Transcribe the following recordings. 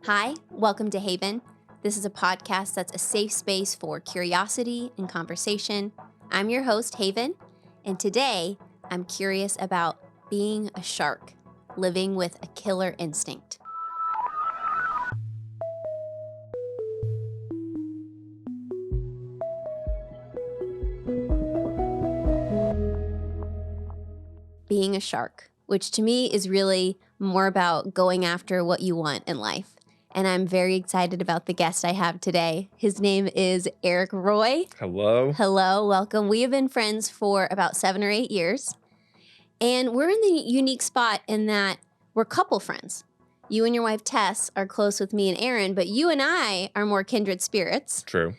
Hi, welcome to Haven. This is a podcast that's a safe space for curiosity and conversation. I'm your host, Haven, and today I'm curious about being a shark, living with a killer instinct. Being a shark, which to me is really more about going after what you want in life. And I'm very excited about the guest I have today. His name is Eric Roy. Hello. Hello, welcome. We have been friends for about 7 or 8 years. And we're in the unique spot in that we're couple friends. You and your wife, Tess, are close with me and Aaron, but you and I are more kindred spirits. True.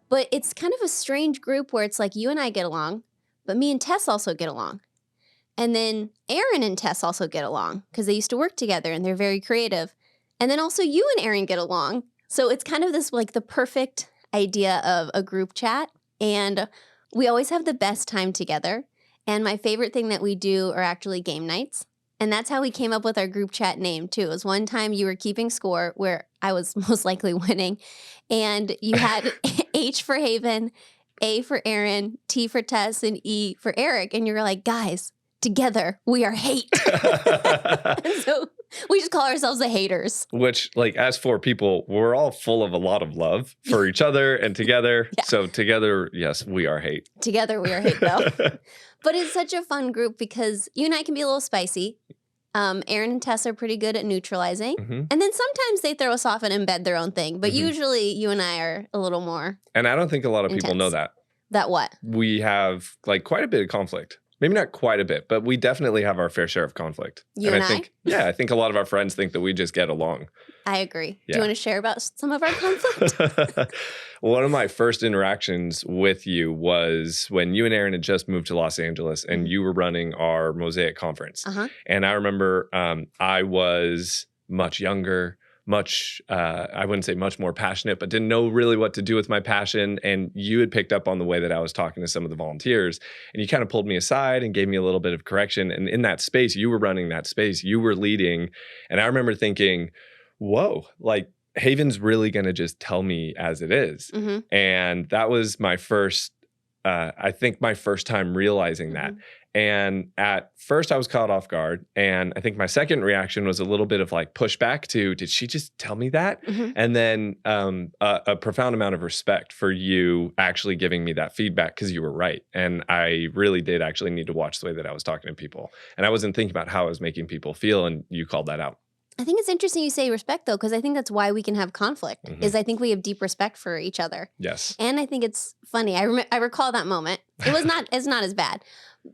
But it's kind of a strange group where it's like you and I get along, but me and Tess also get along. And then Aaron and Tess also get along because they used to work together and they're very creative. And then also you and Aaron get along. So it's kind of this like the perfect idea of a group chat. And we always have the best time together. And my favorite thing that we do are actually game nights. And that's how we came up with our group chat name too. It was one time you were keeping score where I was most likely winning. And you had H for Haven, A for Aaron, T for Tess, and E for Eric. And you were like, guys, together we are hate. And so we just call ourselves the haters. Which, like, as four people, we're all full of a lot of love for each other and together. Yeah. So together, yes, we are hate. Together we are hate, though. But it's such a fun group because you and I can be a little spicy. Aaron and Tess are pretty good at neutralizing. Mm-hmm. And then sometimes they throw us off and embed their own thing. But usually you and I are a little more And I don't think a lot of people know that. That what? We have, like, quite a bit of conflict. Maybe not quite a bit, but we definitely have our fair share of conflict. You and I think, yeah, I think a lot of our friends think that we just get along. I agree. Yeah. Do you want to share about some of our conflict? One of my first interactions with you was when you and Aaron had just moved to Los Angeles and you were running our Mosaic conference. Uh-huh. And I remember I was much younger, I wouldn't say much more passionate, but didn't know really what to do with my passion. And you had picked up on the way that I was talking to some of the volunteers, and you kind of pulled me aside and gave me a little bit of correction. And in that space, you were running that space, you were leading. And I remember thinking, whoa, like Haven's really going to just tell me as it is. Mm-hmm. And that was my first, I think my first time realizing that. And at first I was caught off guard. And I think my second reaction was a little bit of like pushback to, did she just tell me that? Mm-hmm. And then a profound amount of respect for you actually giving me that feedback because you were right. And I really did actually need to watch the way that I was talking to people. And I wasn't thinking about how I was making people feel. And you called that out. I think it's interesting you say respect, though, because I think that's why we can have conflict, is I think we have deep respect for each other. Yes. And I think it's funny. I recall that moment. It's not as bad.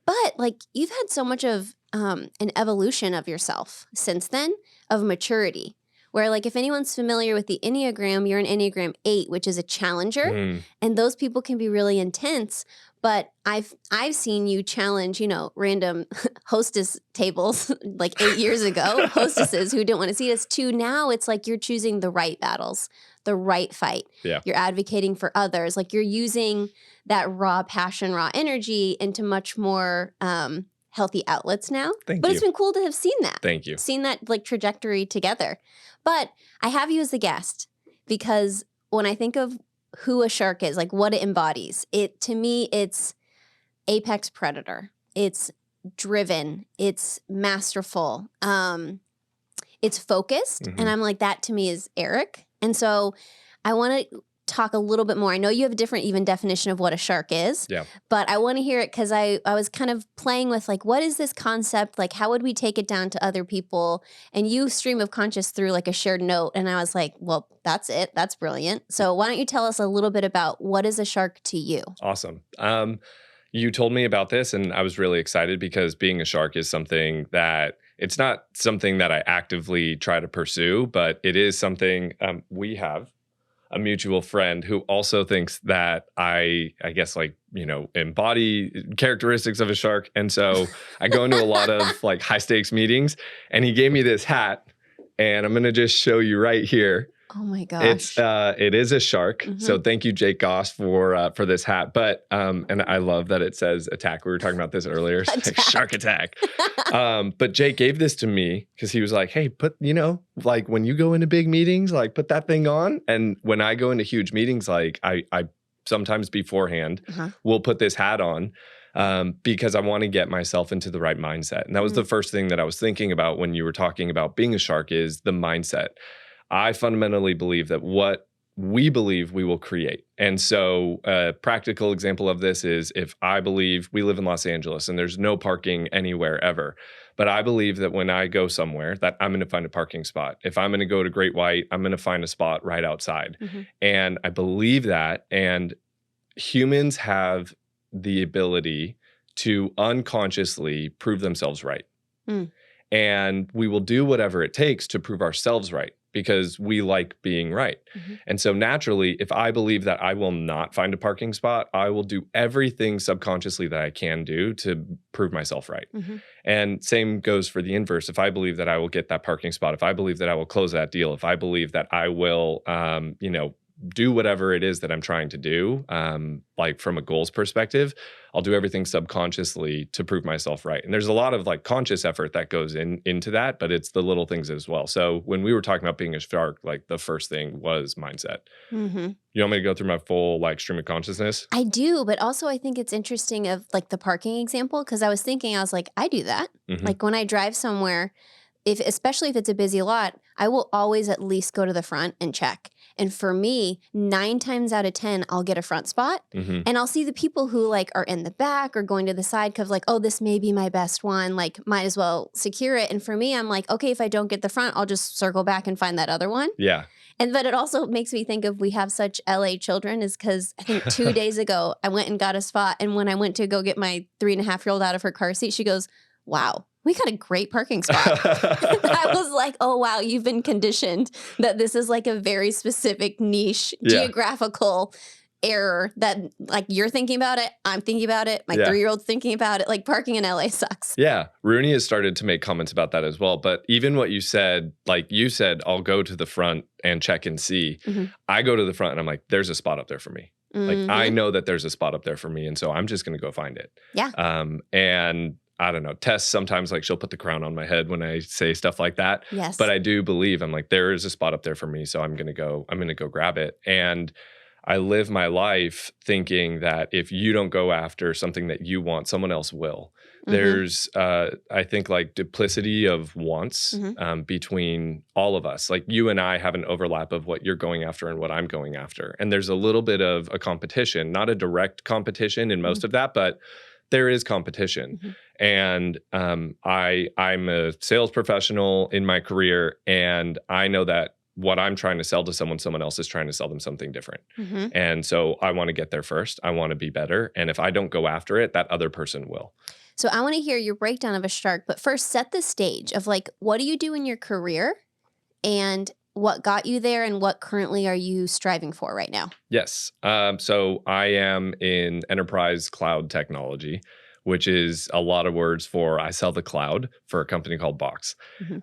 But, like, you've had so much of an evolution of yourself since then, of maturity, where, like, if anyone's familiar with the Enneagram, you're an Enneagram 8, which is a challenger, and those people can be really intense. But I've seen you challenge, random hostess tables like 8 years ago, hostesses who didn't want to see us, to now it's like you're choosing the right battles, the right fight. Yeah. You're advocating for others. Like you're using that raw passion, raw energy into much more healthy outlets now. Thank you. It's been cool to have seen that. Thank you. Seen that like trajectory together. But I have you as a guest because when I think of who a shark is, like what it embodies, to me, it's apex predator. It's driven. It's masterful. It's focused. Mm-hmm. And I'm like, that to me is Eric. And so I want to talk a little bit more. I know you have a different even definition of what a shark is, but I want to hear it because I was kind of playing with like, what is this concept? Like, how would we take it down to other people? And you stream of conscious through like a shared note. And I was like, well, that's it. That's brilliant. So why don't you tell us a little bit about what is a shark to you? Awesome. You told me about this and I was really excited because being a shark is something that it's not something that I actively try to pursue, but it is something we have a mutual friend who also thinks that I guess like, embody characteristics of a shark. And so I go into a lot of like high stakes meetings and he gave me this hat and I'm going to just show you right here. Oh my gosh. It is a shark. So thank you, Jake Goss, for this hat. But and I love that it says attack. We were talking about this earlier. It's like shark attack. But Jake gave this to me because he was like, hey, put, like when you go into big meetings, like put that thing on. And when I go into huge meetings, like I sometimes beforehand will put this hat on. Because I want to get myself into the right mindset. And that was the first thing that I was thinking about when you were talking about being a shark is the mindset. I fundamentally believe that what we believe we will create. And so a practical example of this is if I believe we live in Los Angeles and there's no parking anywhere ever, but I believe that when I go somewhere that I'm going to find a parking spot. If I'm going to go to Great White, I'm going to find a spot right outside. And I believe that, and humans have the ability to unconsciously prove themselves right. And we will do whatever it takes to prove ourselves right because we like being right. And so naturally, if I believe that I will not find a parking spot, I will do everything subconsciously that I can do to prove myself right. And same goes for the inverse. If I believe that I will get that parking spot, if I believe that I will close that deal, if I believe that I will, do whatever it is that I'm trying to do, like from a goals perspective, I'll do everything subconsciously to prove myself right. And there's a lot of like conscious effort that goes into that, but it's the little things as well. So when we were talking about being a shark, like the first thing was mindset. You want me to go through my full like stream of consciousness? I do, but also I think it's interesting of like the parking example, because I was like, I do that. Like when I drive somewhere, especially if it's a busy lot, I will always at least go to the front and check. And for me, 9 times out of 10, I'll get a front spot. And I'll see the people who like are in the back or going to the side because like, oh, this may be my best one. Like might as well secure it. And for me, I'm like, okay, if I don't get the front, I'll just circle back and find that other one. Yeah. But it also makes me think of we have such LA children is because I think 2 days ago, I went and got a spot. And when I went to go get my 3.5-year-old out of her car seat, she goes, wow, we got a great parking spot. I was like, oh, wow, you've been conditioned that this is like a very specific niche geographical error that like you're thinking about it. I'm thinking about it. My 3-year-old's thinking about it. Like parking in LA sucks. Yeah. Rooney has started to make comments about that as well. But even what you said, like you said, I'll go to the front and check and see. I go to the front and I'm like, there's a spot up there for me. Like I know that there's a spot up there for me. And so I'm just going to go find it. Yeah. And I don't know, Tess sometimes like she'll put the crown on my head when I say stuff like that. Yes. But I do believe I'm like, there is a spot up there for me. So I'm going to go grab it. And I live my life thinking that if you don't go after something that you want, someone else will. There's, I think like duplicity of wants between all of us. Like you and I have an overlap of what you're going after and what I'm going after. And there's a little bit of a competition, not a direct competition in most of that, but there is competition. And I'm a sales professional in my career, and I know that what I'm trying to sell to someone else is trying to sell them something different. And so I want to get there first. I want to be better. And if I don't go after it, that other person will. So I want to hear your breakdown of a shark, but first set the stage of like, what do you do in your career and what got you there and what currently are you striving for right now? Yes. So I am in enterprise cloud technology, which is a lot of words for I sell the cloud for a company called Box.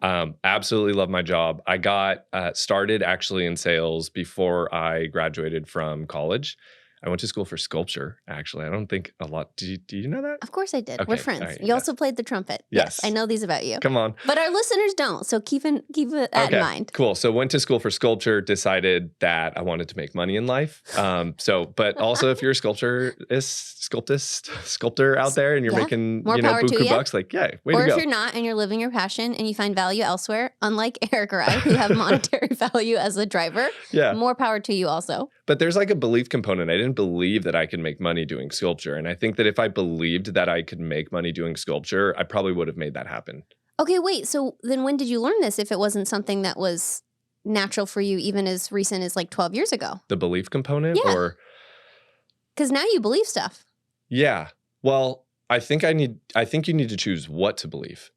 Absolutely love my job. I got started actually in sales before I graduated from college. I went to school for sculpture, actually. I don't think a lot. Do you know that? Of course I did. Okay, We're friends. right, You also played the trumpet. Yes. I know these about you. Come on. But our listeners don't, so keep that in mind. Cool. So went to school for sculpture, decided that I wanted to make money in life. But also if you're a sculptor out there and you're making, more power to buku you. bucks, like, way Or to go. if you're not and you're living your passion and you find value elsewhere, unlike Eric or I, who have monetary value as a driver, more power to you also. But there's like a belief component. I didn't believe that I could make money doing sculpture. And I think that if I believed that I could make money doing sculpture, I probably would have made that happen. Okay, wait. So then when did you learn this if it wasn't something that was natural for you even as recent as like 12 years ago? The belief component? Yeah. Because now you believe stuff. Yeah. Well, I think you need to choose what to believe.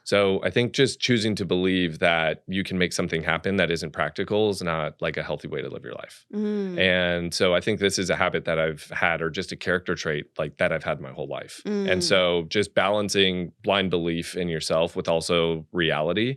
So I think just choosing to believe that you can make something happen that isn't practical is not like a healthy way to live your life. And so I think this is a habit that I've had, or just a character trait like that I've had my whole life. And so just balancing blind belief in yourself with also reality.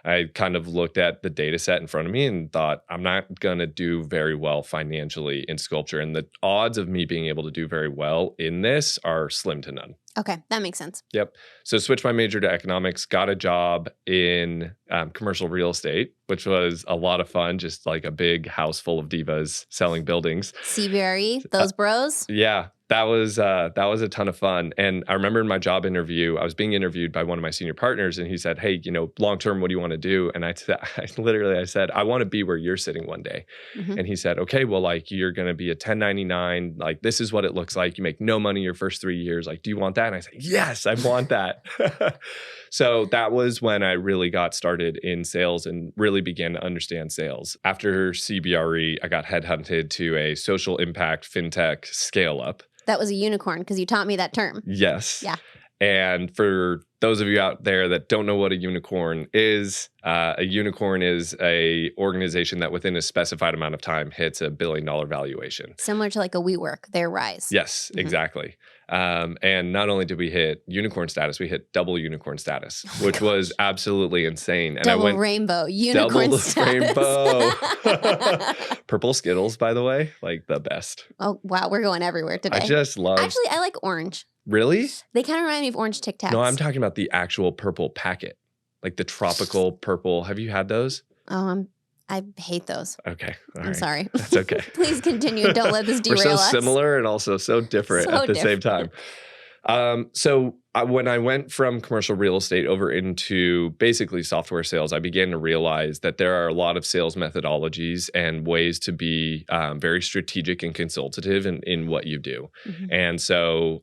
I kind of looked at the data set in front of me and thought, I'm not going to do very well financially in sculpture. And the odds of me being able to do very well in this are slim to none. Okay, that makes sense. Yep. So switched my major to economics, got a job in commercial real estate, which was a lot of fun, just like a big house full of divas selling buildings. CBRE, those bros? Yeah. That was a ton of fun. And I remember in my job interview, I was being interviewed by one of my senior partners, and he said, hey, long term, what do you want to do? And I said, I want to be where you're sitting one day. Mm-hmm. And he said, okay, well, like, you're going to be a 1099. Like, this is what it looks like. You make no money your first 3 years. Like, do you want that? And I said, yes, I want that. So that was when I really got started in sales and really began to understand sales. After CBRE, I got headhunted to a social impact fintech scale up. That was a unicorn because you taught me that term. Yes. Yeah. And for those of you out there that don't know what a unicorn is a organization that within a specified amount of time hits $1 billion valuation. Similar to like a WeWork, their rise. Yes, exactly. And not only did we hit unicorn status, we hit double unicorn status, which was absolutely insane. And double rainbow unicorn status. Rainbow. Purple Skittles, by the way, like the best. Oh, wow. We're going everywhere today. I just love. Actually, I like orange. Really? They kind of remind me of orange Tic Tacs. No, I'm talking about the actual purple packet, like the tropical purple. Have you had those? Oh, I hate those. Okay. I'm sorry. That's okay. Please continue. Don't let this derail us. We're so similar and also so different at the same time. So when I went from commercial real estate over into basically software sales, I began to realize that there are a lot of sales methodologies and ways to be very strategic and consultative in what you do. Mm-hmm. And so,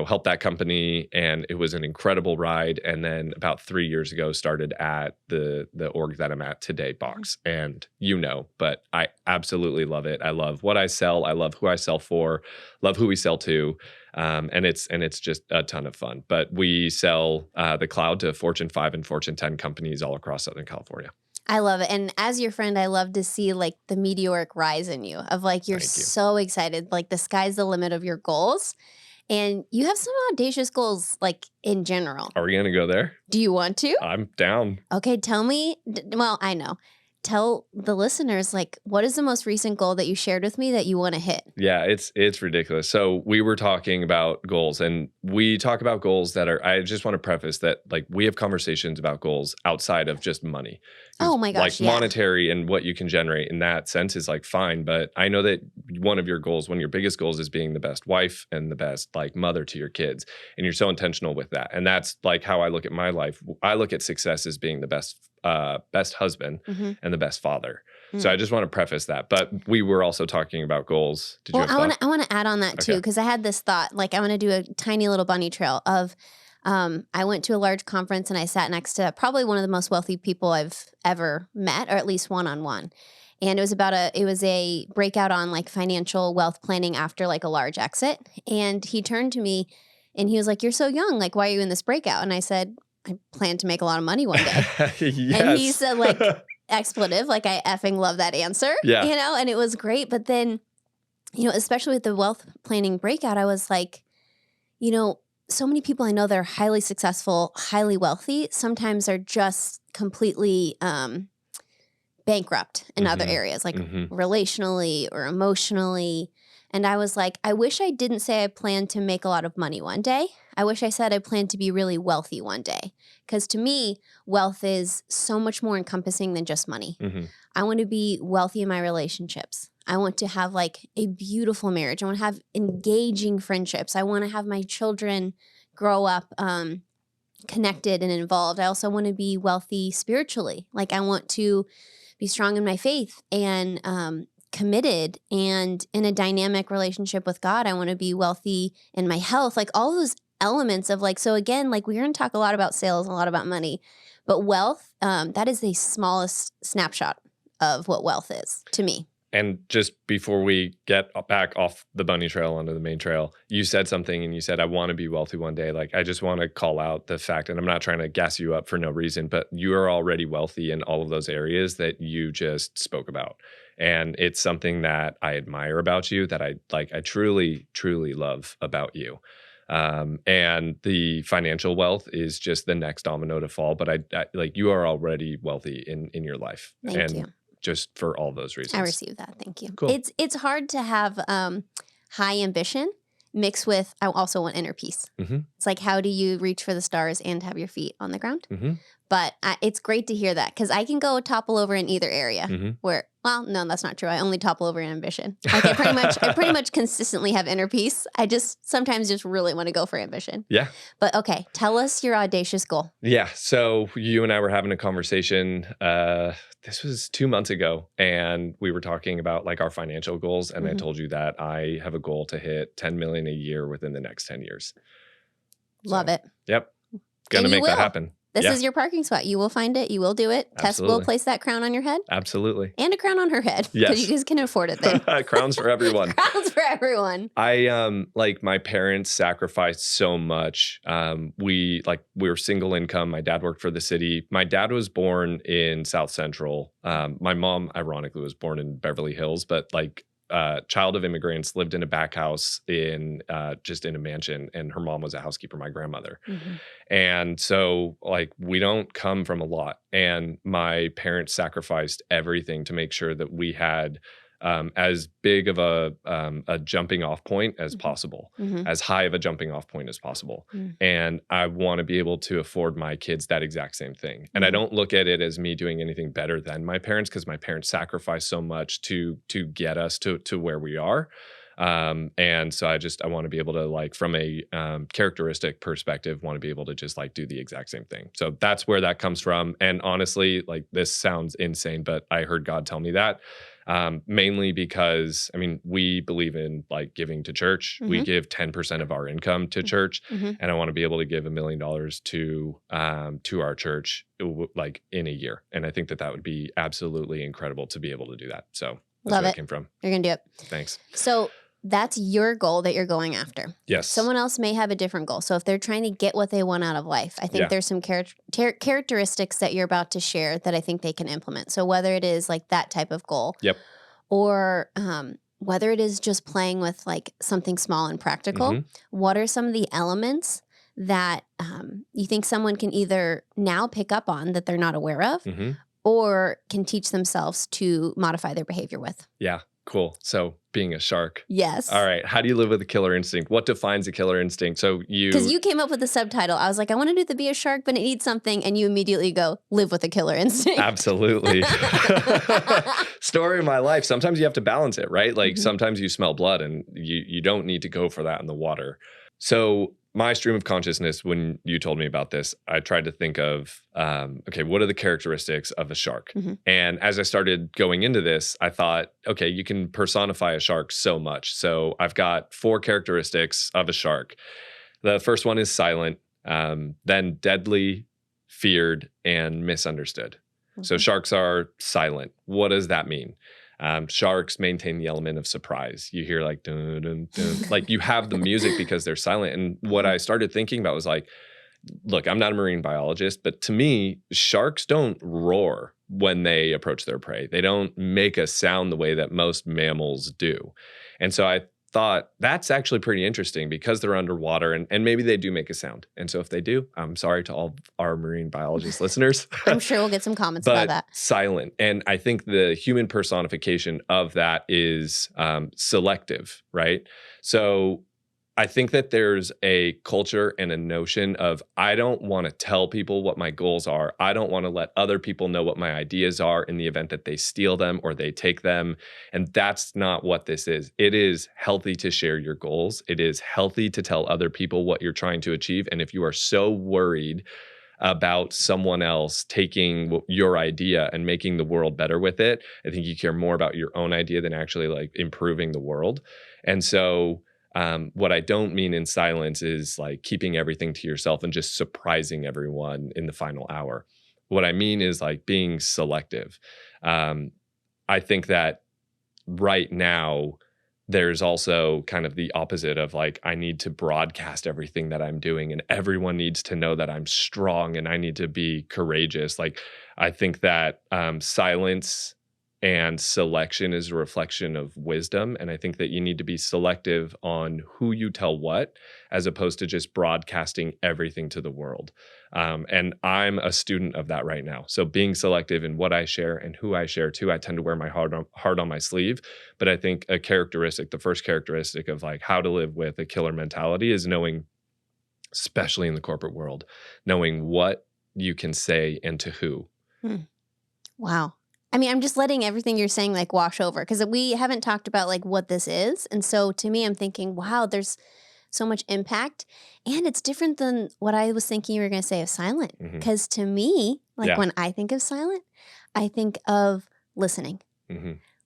helped that company, and it was an incredible ride. And then about 3 years ago, started at the org that I'm at today, Box. And but I absolutely love it. I love what I sell. I love who I sell for, love who we sell to. And it's just a ton of fun. But we sell the cloud to Fortune 5 and Fortune 10 companies all across Southern California. I love it. And as your friend, I love to see like the meteoric rise in you of like, you're so excited. Like the sky's the limit of your goals. And you have some audacious goals, like in general. Are we going to go there? Do you want to? I'm down. Okay, tell me. Well, I know. Tell the listeners, like, what is the most recent goal that you shared with me that you want to hit? Yeah, it's ridiculous. So we were talking about goals, and we talk about goals that are, I just want to preface that, like, we have conversations about goals outside of just money. Oh my gosh, like monetary and what you can generate in that sense is like fine. But I know that one of your biggest goals is being the best wife and the best like mother to your kids. And you're so intentional with that. And that's like how I look at my life. I look at success as being the best husband and the best father. So I just want to preface that. But we were also talking about goals. Did you have thoughts? I want to add on that too, because I had this thought, like I want to do a tiny little bunny trail of, I went to a large conference and I sat next to probably one of the most wealthy people I've ever met, or at least one-on-one. And it was a breakout on like financial wealth planning after like a large exit. And he turned to me and he was like, "You're so young. Like, why are you in this breakout?" And I said, "I plan to make a lot of money one day." Yes. And he said like expletive, like I effing love that answer, and it was great. But then, especially with the wealth planning breakout, I was like, so many people I know that are highly successful, highly wealthy, sometimes are just completely bankrupt in other areas, like relationally or emotionally. And I was like, I wish I didn't say I plan to make a lot of money one day. I wish I said I plan to be really wealthy one day. Because to me, wealth is so much more encompassing than just money. I want to be wealthy in my relationships. I want to have like a beautiful marriage. I want to have engaging friendships. I want to have my children grow up connected and involved. I also want to be wealthy spiritually. Like I want to be strong in my faith and committed and in a dynamic relationship with God. I want to be wealthy in my health, like all those elements of like, so again, like we're going to talk a lot about sales, a lot about money, but wealth, that is the smallest snapshot of what wealth is to me. And just before we get back off the bunny trail onto the main trail, you said something and you said, I want to be wealthy one day. Like, I just want to call out the fact, and I'm not trying to gas you up for no reason, but you are already wealthy in all of those areas that you just spoke about. And it's something that I admire about you, that I truly, truly love about you. And the financial wealth is just the next domino to fall. But I like you are already wealthy in your life. Thank you. Just for all those reasons. I received that. Thank you. Cool. It's hard to have high ambition mixed with I also want inner peace. Mm-hmm. It's like, how do you reach for the stars and have your feet on the ground? Mm-hmm. But it's great to hear that because I can go topple over in either area. Mm-hmm. Where, well, no, that's not true. I only topple over in ambition. Like I pretty much consistently have inner peace. I just sometimes just really want to go for ambition. Yeah. But okay, tell us your audacious goal. Yeah. So you and I were having a conversation. This was 2 months ago, and we were talking about like our financial goals. And I told you that I have a goal to hit 10 million a year within the next 10 years. Love it. Yep. Gonna make that happen. This is your parking spot. You will find it. You will do it. Absolutely. Tess will place that crown on your head. Absolutely. And a crown on her head. Yes. Because you guys can afford it then. Crowns for everyone. Crowns for everyone. I like my parents sacrificed so much. We were single income. My dad worked for the city. My dad was born in South Central. My mom, ironically, was born in Beverly Hills, but like child of immigrants, lived in a back house just in a mansion, and her mom was a housekeeper, my grandmother. Mm-hmm. And so like we don't come from a lot, and my parents sacrificed everything to make sure that we had as big of a jumping off point as possible, as high of a jumping off point as possible. And I want to be able to afford my kids that exact same thing. And I don't look at it as me doing anything better than my parents, because my parents sacrificed so much to get us to where we are. And so I want to be able to, like, from a characteristic perspective, want to be able to just like do the exact same thing. So that's where that comes from. And honestly, like, this sounds insane, but I heard God tell me that. Mainly because, I mean, we believe in like giving to church. We give 10% of our income to church, and I want to be able to give $1 million to our church like in a year. And I think that would be absolutely incredible to be able to do that. So that's Love where it. it came from. You're gonna do it. Thanks. So that's your goal that you're going after. Yes. Someone else may have a different goal. So if they're trying to get what they want out of life, I think there's some characteristics that you're about to share that I think they can implement. So whether it is like that type of goal, or whether it is just playing with like something small and practical, what are some of the elements that you think someone can either now pick up on that they're not aware of, or can teach themselves to modify their behavior with? Yeah. Cool. So being a shark. Yes. All right. How do you live with a killer instinct? What defines a killer instinct? So because you came up with the subtitle. I was like, I want to do the be a shark, but it needs something. And you immediately go, live with a killer instinct. Absolutely. Story of my life. Sometimes you have to balance it, right? Like sometimes you smell blood and you don't need to go for that in the water. So my stream of consciousness, when you told me about this, I tried to think of, okay, what are the characteristics of a shark? And as I started going into this, I thought, okay, you can personify a shark so much. So I've got 4 characteristics of a shark. The first one is silent, then deadly, feared, and misunderstood. So sharks are silent. What does that mean? Sharks maintain the element of surprise. You hear like, dun, dun, dun. Like you have the music because they're silent. And what I started thinking about was like, look, I'm not a marine biologist, but to me, sharks don't roar when they approach their prey. They don't make a sound the way that most mammals do. And so I thought that's actually pretty interesting because they're underwater and maybe they do make a sound. And so if they do, I'm sorry to all our marine biologist listeners. I'm sure we'll get some comments about that. Silent. And I think the human personification of that is selective, right? So I think that there's a culture and a notion of, I don't want to tell people what my goals are. I don't want to let other people know what my ideas are in the event that they steal them or they take them. And that's not what this is. It is healthy to share your goals. It is healthy to tell other people what you're trying to achieve. And if you are so worried about someone else taking your idea and making the world better with it, I think you care more about your own idea than actually like improving the world. And so what I don't mean in silence is like keeping everything to yourself and just surprising everyone in the final hour. What I mean is like being selective. I think that right now there's also kind of the opposite of like, I need to broadcast everything that I'm doing and everyone needs to know that I'm strong and I need to be courageous. Like, I think that silence and selection is a reflection of wisdom. And I think that you need to be selective on who you tell what, as opposed to just broadcasting everything to the world. And I'm a student of that right now. So being selective in what I share and who I share to, I tend to wear my heart on my sleeve. But I think a characteristic, the first characteristic of like how to live with a killer mentality is knowing, especially in the corporate world, knowing what you can say and to who. Wow. I mean, I'm just letting everything you're saying like wash over, because we haven't talked about like what this is. And so to me, I'm thinking, wow, there's so much impact. And it's different than what I was thinking you were going to say of silent. Because to me, like when I think of silent, I think of listening.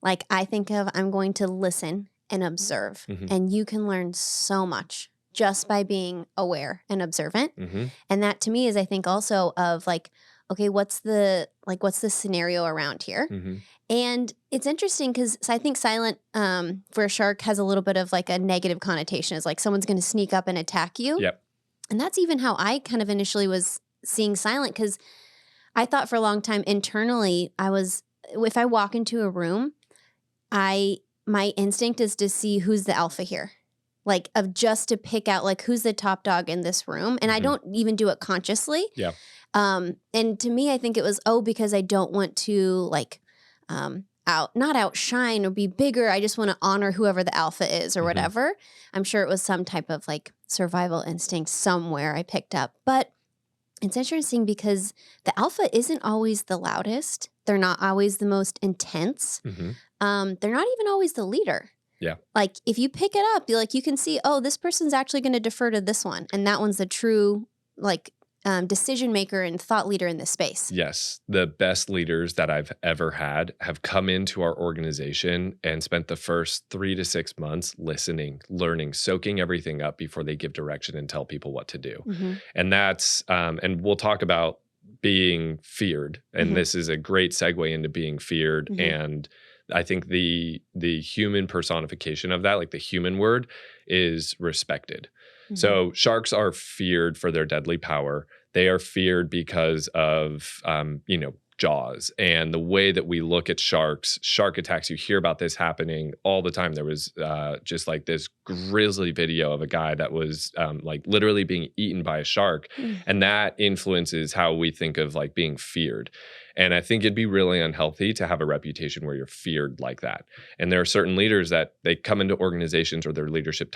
Like I think of I'm going to listen and observe. And you can learn so much just by being aware and observant. And that to me is, I think also of like, okay, what's the scenario around here? And it's interesting because I think silent for a shark has a little bit of like a negative connotation. It's like someone's going to sneak up and attack you. And that's even how I kind of initially was seeing silent, because I thought for a long time internally, if I walk into a room, my instinct is to see who's the alpha here. Like of just to pick out like who's the top dog in this room. And I don't even do it consciously. And to me, I think it was, because I don't want to like not outshine or be bigger. I just want to honor whoever the alpha is or whatever. I'm sure it was some type of like survival instinct somewhere I picked up. But it's interesting because the alpha isn't always the loudest. They're not always the most intense. They're not even always the leader. Like if you pick it up, you can see, this person's actually going to defer to this one. And that one's the true like decision maker and thought leader in this space. Yes. The best leaders that I've ever had have come into our organization and spent the first 3 to 6 months listening, learning, soaking everything up before they give direction and tell people what to do. And that's, and we'll talk about being feared. And this is a great segue into being feared. And I think the human personification of that, like the human word, is respected. So sharks are feared for their deadly power. They are feared because of, jaws and the way that we look at sharks, shark attacks. You hear about this happening all the time. There was just like this grisly video of a guy that was like literally being eaten by a shark. And that influences how we think of like being feared. And I think it'd be really unhealthy to have a reputation where you're feared like that. And there are certain leaders that they come into organizations or their leadership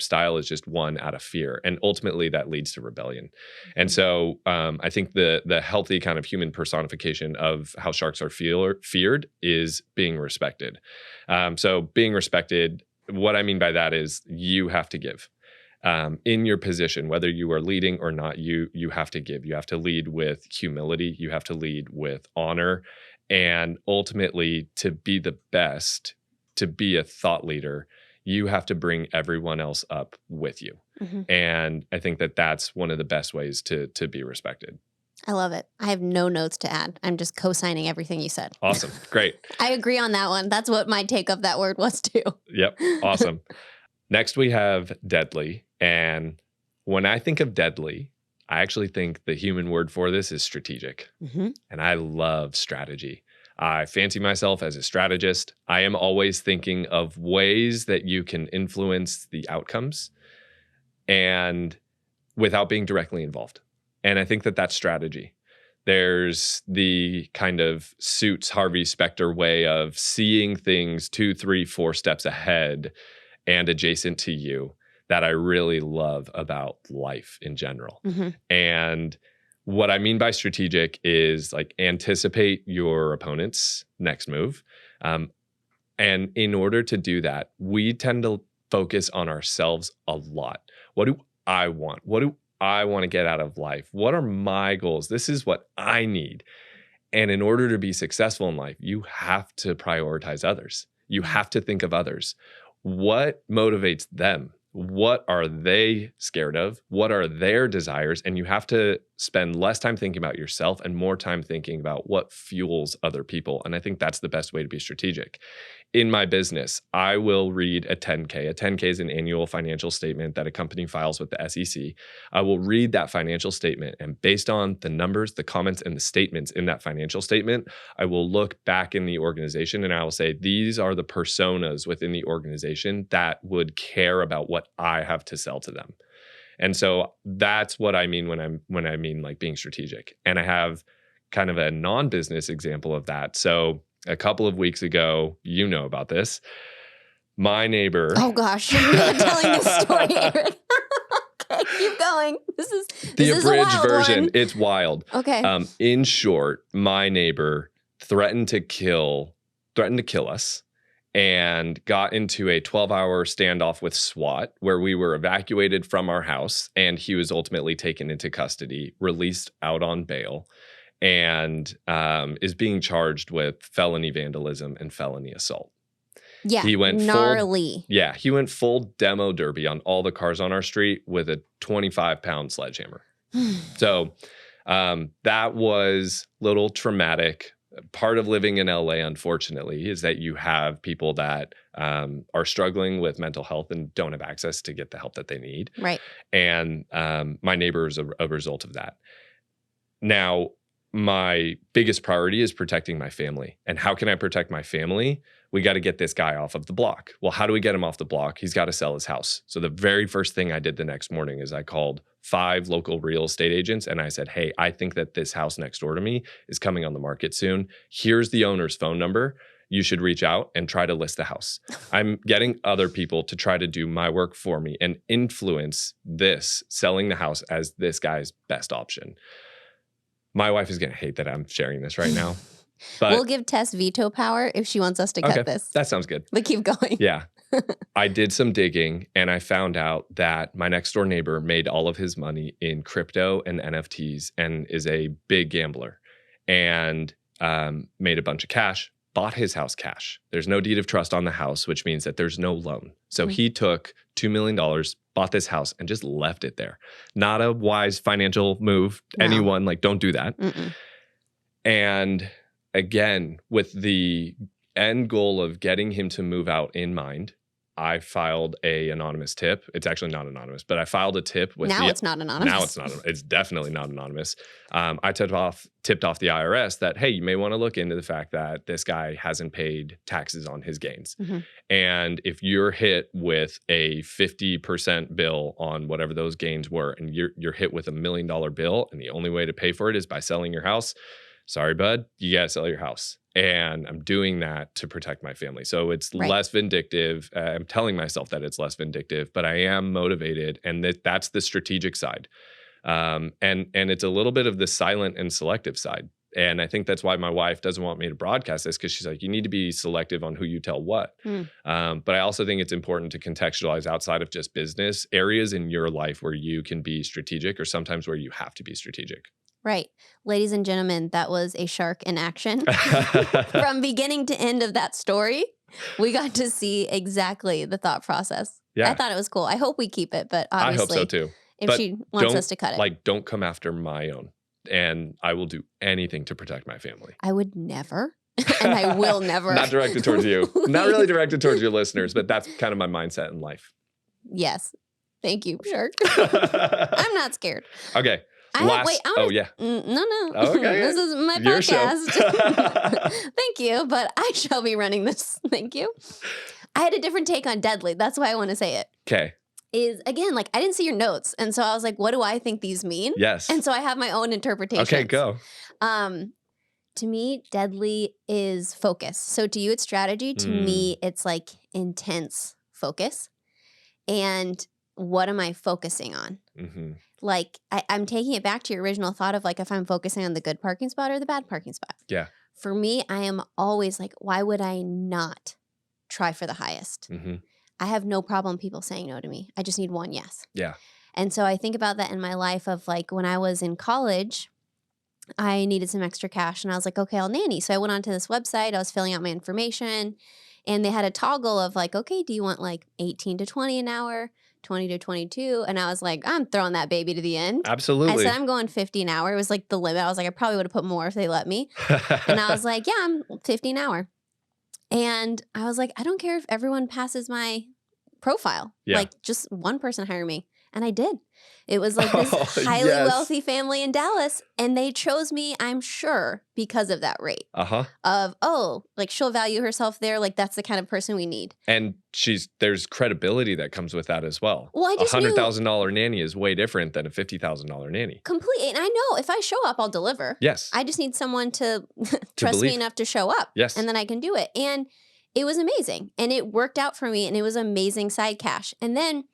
style is just one out of fear. And ultimately that leads to rebellion. And so I think the healthy kind of human personification of how sharks are feared is being respected. So being respected, what I mean by that is you have to give. In your position, whether you are leading or not, you have to give. You have to lead with humility. You have to lead with honor. And ultimately, to be the best, to be a thought leader, you have to bring everyone else up with you. And I think that that's one of the best ways to be respected. I love it. I have no notes to add. I'm just co-signing everything you said. Awesome. Great. I agree on that one. That's what my take of that word was too. Yep. Awesome. Next, we have deadly. And when I think of deadly, I actually think the human word for this is strategic. And I love strategy. I fancy myself as a strategist. I am always thinking of ways that you can influence the outcomes and without being directly involved. And I think that that's strategy. There's the kind of Suits Harvey Specter way of seeing things 2, 3, 4 steps ahead and adjacent to you that I really love about life in general. And what I mean by strategic is like anticipate your opponent's next move. And in order to do that, we tend to focus on ourselves a lot. What do I want? What do I want to get out of life? What are my goals? This is what I need. And in order to be successful in life, you have to prioritize others. You have to think of others. What motivates them? what are they scared of? What are their desires? And you have to spend less time thinking about yourself and more time thinking about what fuels other people. And I think that's the best way to be strategic. In my business, I will read a 10K. A 10K is an annual financial statement that a company files with the SEC. I will read that financial statement, and based on the numbers, the comments, and the statements in that financial statement, I will look back in the organization and I will say, these are the personas within the organization that would care about what I have to sell to them. And so that's what I mean when I mean like being strategic. And I have kind of a non-business example of that. So a couple of weeks ago, you know about this, my neighbor. Oh gosh, you're not telling this story, Aaron. Okay, keep going. This is the abridged a wild version. one. It's wild. Okay. In short, my neighbor threatened to kill us and got into a 12-hour standoff with SWAT where we were evacuated from our house, and he was ultimately taken into custody, released out on bail, and is being charged with felony vandalism and felony assault. Yeah, he went gnarly. He went full demo derby on all the cars on our street with a 25-pound sledgehammer. So that was a little traumatic. Part of living in LA, unfortunately, is that you have people that are struggling with mental health and don't have access to get the help that they need. Right. And my neighbor is a result of that. Now, my biggest priority is protecting my family. And how can I protect my family? We got to get this guy off of the block. Well, how do we get him off the block? He's got to sell his house. So the very first thing I did the next morning is I called 5 local real estate agents and I said, hey, I think that this house next door to me is coming on the market soon. Here's the owner's phone number. You should reach out and try to list the house. I'm getting other people to try to do my work for me and influence this, selling the house as this guy's best option. My wife is going to hate that I'm sharing this right now. But we'll give Tess veto power if she wants us to cut this. That sounds good. But keep going. Yeah. I did some digging and I found out that my next door neighbor made all of his money in crypto and NFTs and is a big gambler and made a bunch of cash, bought his house cash. There's no deed of trust on the house, which means that there's no loan. So he took $2 million, bought this house and just left it there. Not a wise financial move. No. Anyone, don't do that. Mm-mm. And again, with the end goal of getting him to move out in mind, I filed a anonymous tip. It's actually not anonymous, but I filed a tip with it's not anonymous. Now it's not. It's definitely not anonymous. I tipped off the IRS that, hey, you may want to look into the fact that this guy hasn't paid taxes on his gains. Mm-hmm. And if you're hit with a 50% bill on whatever those gains were, and you're hit with $1 million bill, and the only way to pay for it is by selling your house, sorry, bud, you got to sell your house. And I'm doing that to protect my family. So it's less vindictive. I'm telling myself that it's less vindictive, but I am motivated. And that's the strategic side. And it's a little bit of the silent and selective side. And I think that's why my wife doesn't want me to broadcast this, because she's like, you need to be selective on who you tell what. But I also think it's important to contextualize outside of just business areas in your life where you can be strategic, or sometimes where you have to be strategic. Right. Ladies and gentlemen, that was a shark in action. From beginning to end of that story, we got to see exactly the thought process. Yeah. I thought it was cool. I hope we keep it, but obviously, I hope so too. If she wants us to cut it. Don't come after my own. And I will do anything to protect my family. I would never. And I will never. Not directed towards you. Not really directed towards your listeners, but that's kind of my mindset in life. Yes. Thank you, shark. I'm not scared. Okay. No. Okay. This is my podcast. Thank you, but I shall be running this. Thank you. I had a different take on deadly. That's why I want to say it. Okay. Is, again, I didn't see your notes. And so I was like, what do I think these mean? Yes. And so I have my own interpretation. Okay, go. To me, deadly is focus. So to you, it's strategy. To me, it's intense focus. And what am I focusing on? Mm-hmm. I'm taking it back to your original thought of if I'm focusing on the good parking spot or the bad parking spot. Yeah. For me, I am always why would I not try for the highest? Mm-hmm. I have no problem people saying no to me. I just need one yes. Yeah. And so I think about that in my life of when I was in college, I needed some extra cash and I was like, okay, I'll nanny. So I went onto this website, I was filling out my information and they had a toggle of okay, do you want 18 to 20 an hour? 20 to 22. And I was like, I'm throwing that baby to the end. Absolutely. I said, I'm going 50 an hour. It was like the limit. I was like, I probably would have put more if they let me. And I was like, yeah, I'm 50 an hour. And I was like, I don't care if everyone passes my profile. Yeah. Like just one person hire me. And I did. It was like this highly wealthy family in Dallas. And they chose me, I'm sure, because of that rate. Of, like she'll value herself there. Like that's the kind of person we need. And there's credibility that comes with that as well. Well, I just $100,000 nanny is way different than a $50,000 nanny. Completely. And I know if I show up, I'll deliver. Yes. I just need someone to trust me enough to show up. Yes. And then I can do it. And it was amazing. And it worked out for me. And it was amazing side cash. And then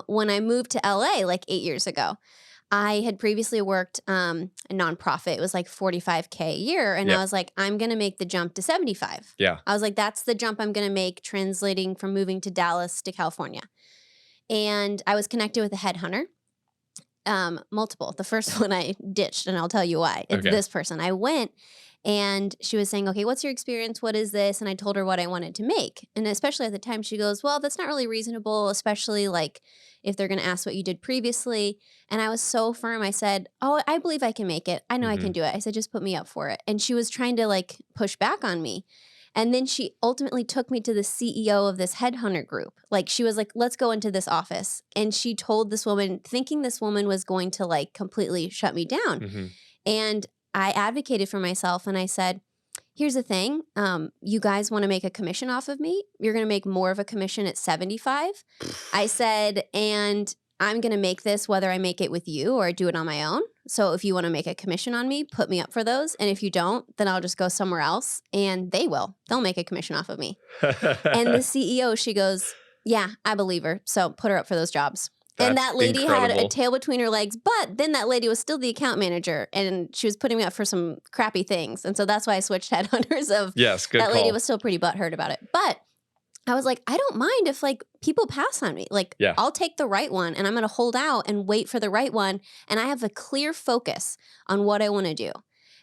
when I moved to LA like 8 years ago, I had previously worked a nonprofit. It was like $45K a year. And I was like, I'm going to make the jump to 75. Yeah. I was like, that's the jump I'm going to make translating from moving to Dallas to California. And I was connected with a headhunter. Multiple. The first one I ditched, and I'll tell you why. It's this person. I went and she was saying, okay, what's your experience? What is this? And I told her what I wanted to make. And especially at the time, she goes, well, that's not really reasonable, especially like if they're going to ask what you did previously. And I was so firm. I said, oh, I believe I can make it. I know I can do it. I said, just put me up for it. And she was trying to like push back on me. And then she ultimately took me to the CEO of this headhunter group. Like she was like, let's go into this office. And she told this woman, thinking this woman was going to like completely shut me down. And I advocated for myself and I said, here's the thing. You guys want to make a commission off of me? You're going to make more of a commission at 75. I said, and I'm going to make this whether I make it with you or I do it on my own. So if you want to make a commission on me, put me up for those. And if you don't, then I'll just go somewhere else and they'll make a commission off of me. And the CEO, she goes, yeah, I believe her. So put her up for those jobs. And that lady had a tail between her legs, but then that lady was still the account manager and she was putting me up for some crappy things. And so that's why I switched headhunters of that lady was still pretty butthurt about it. But I was like, I don't mind if like people pass on me. Like I'll take the right one and I'm going to hold out and wait for the right one. And I have a clear focus on what I want to do.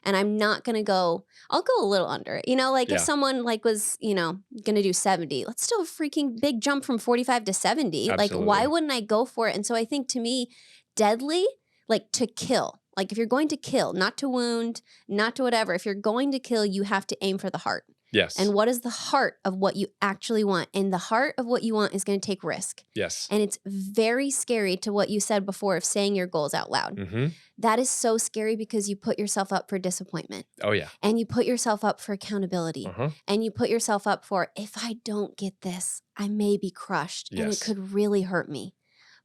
And I'm not going to I'll go a little under it. You know, like if someone like was, going to do 70, let's do a freaking big jump from 45 to 70. Absolutely. Like, why wouldn't I go for it? And so I think to me, deadly, like to kill. Like if you're going to kill, not to wound, not to whatever. If you're going to kill, you have to aim for the heart. Yes. And what is the heart of what you actually want? And the heart of what you want is going to take risk. Yes. And it's very scary to what you said before of saying your goals out loud. That is so scary because you put yourself up for disappointment. Oh, yeah. And you put yourself up for accountability. And you put yourself up for, if I don't get this, I may be crushed and it could really hurt me.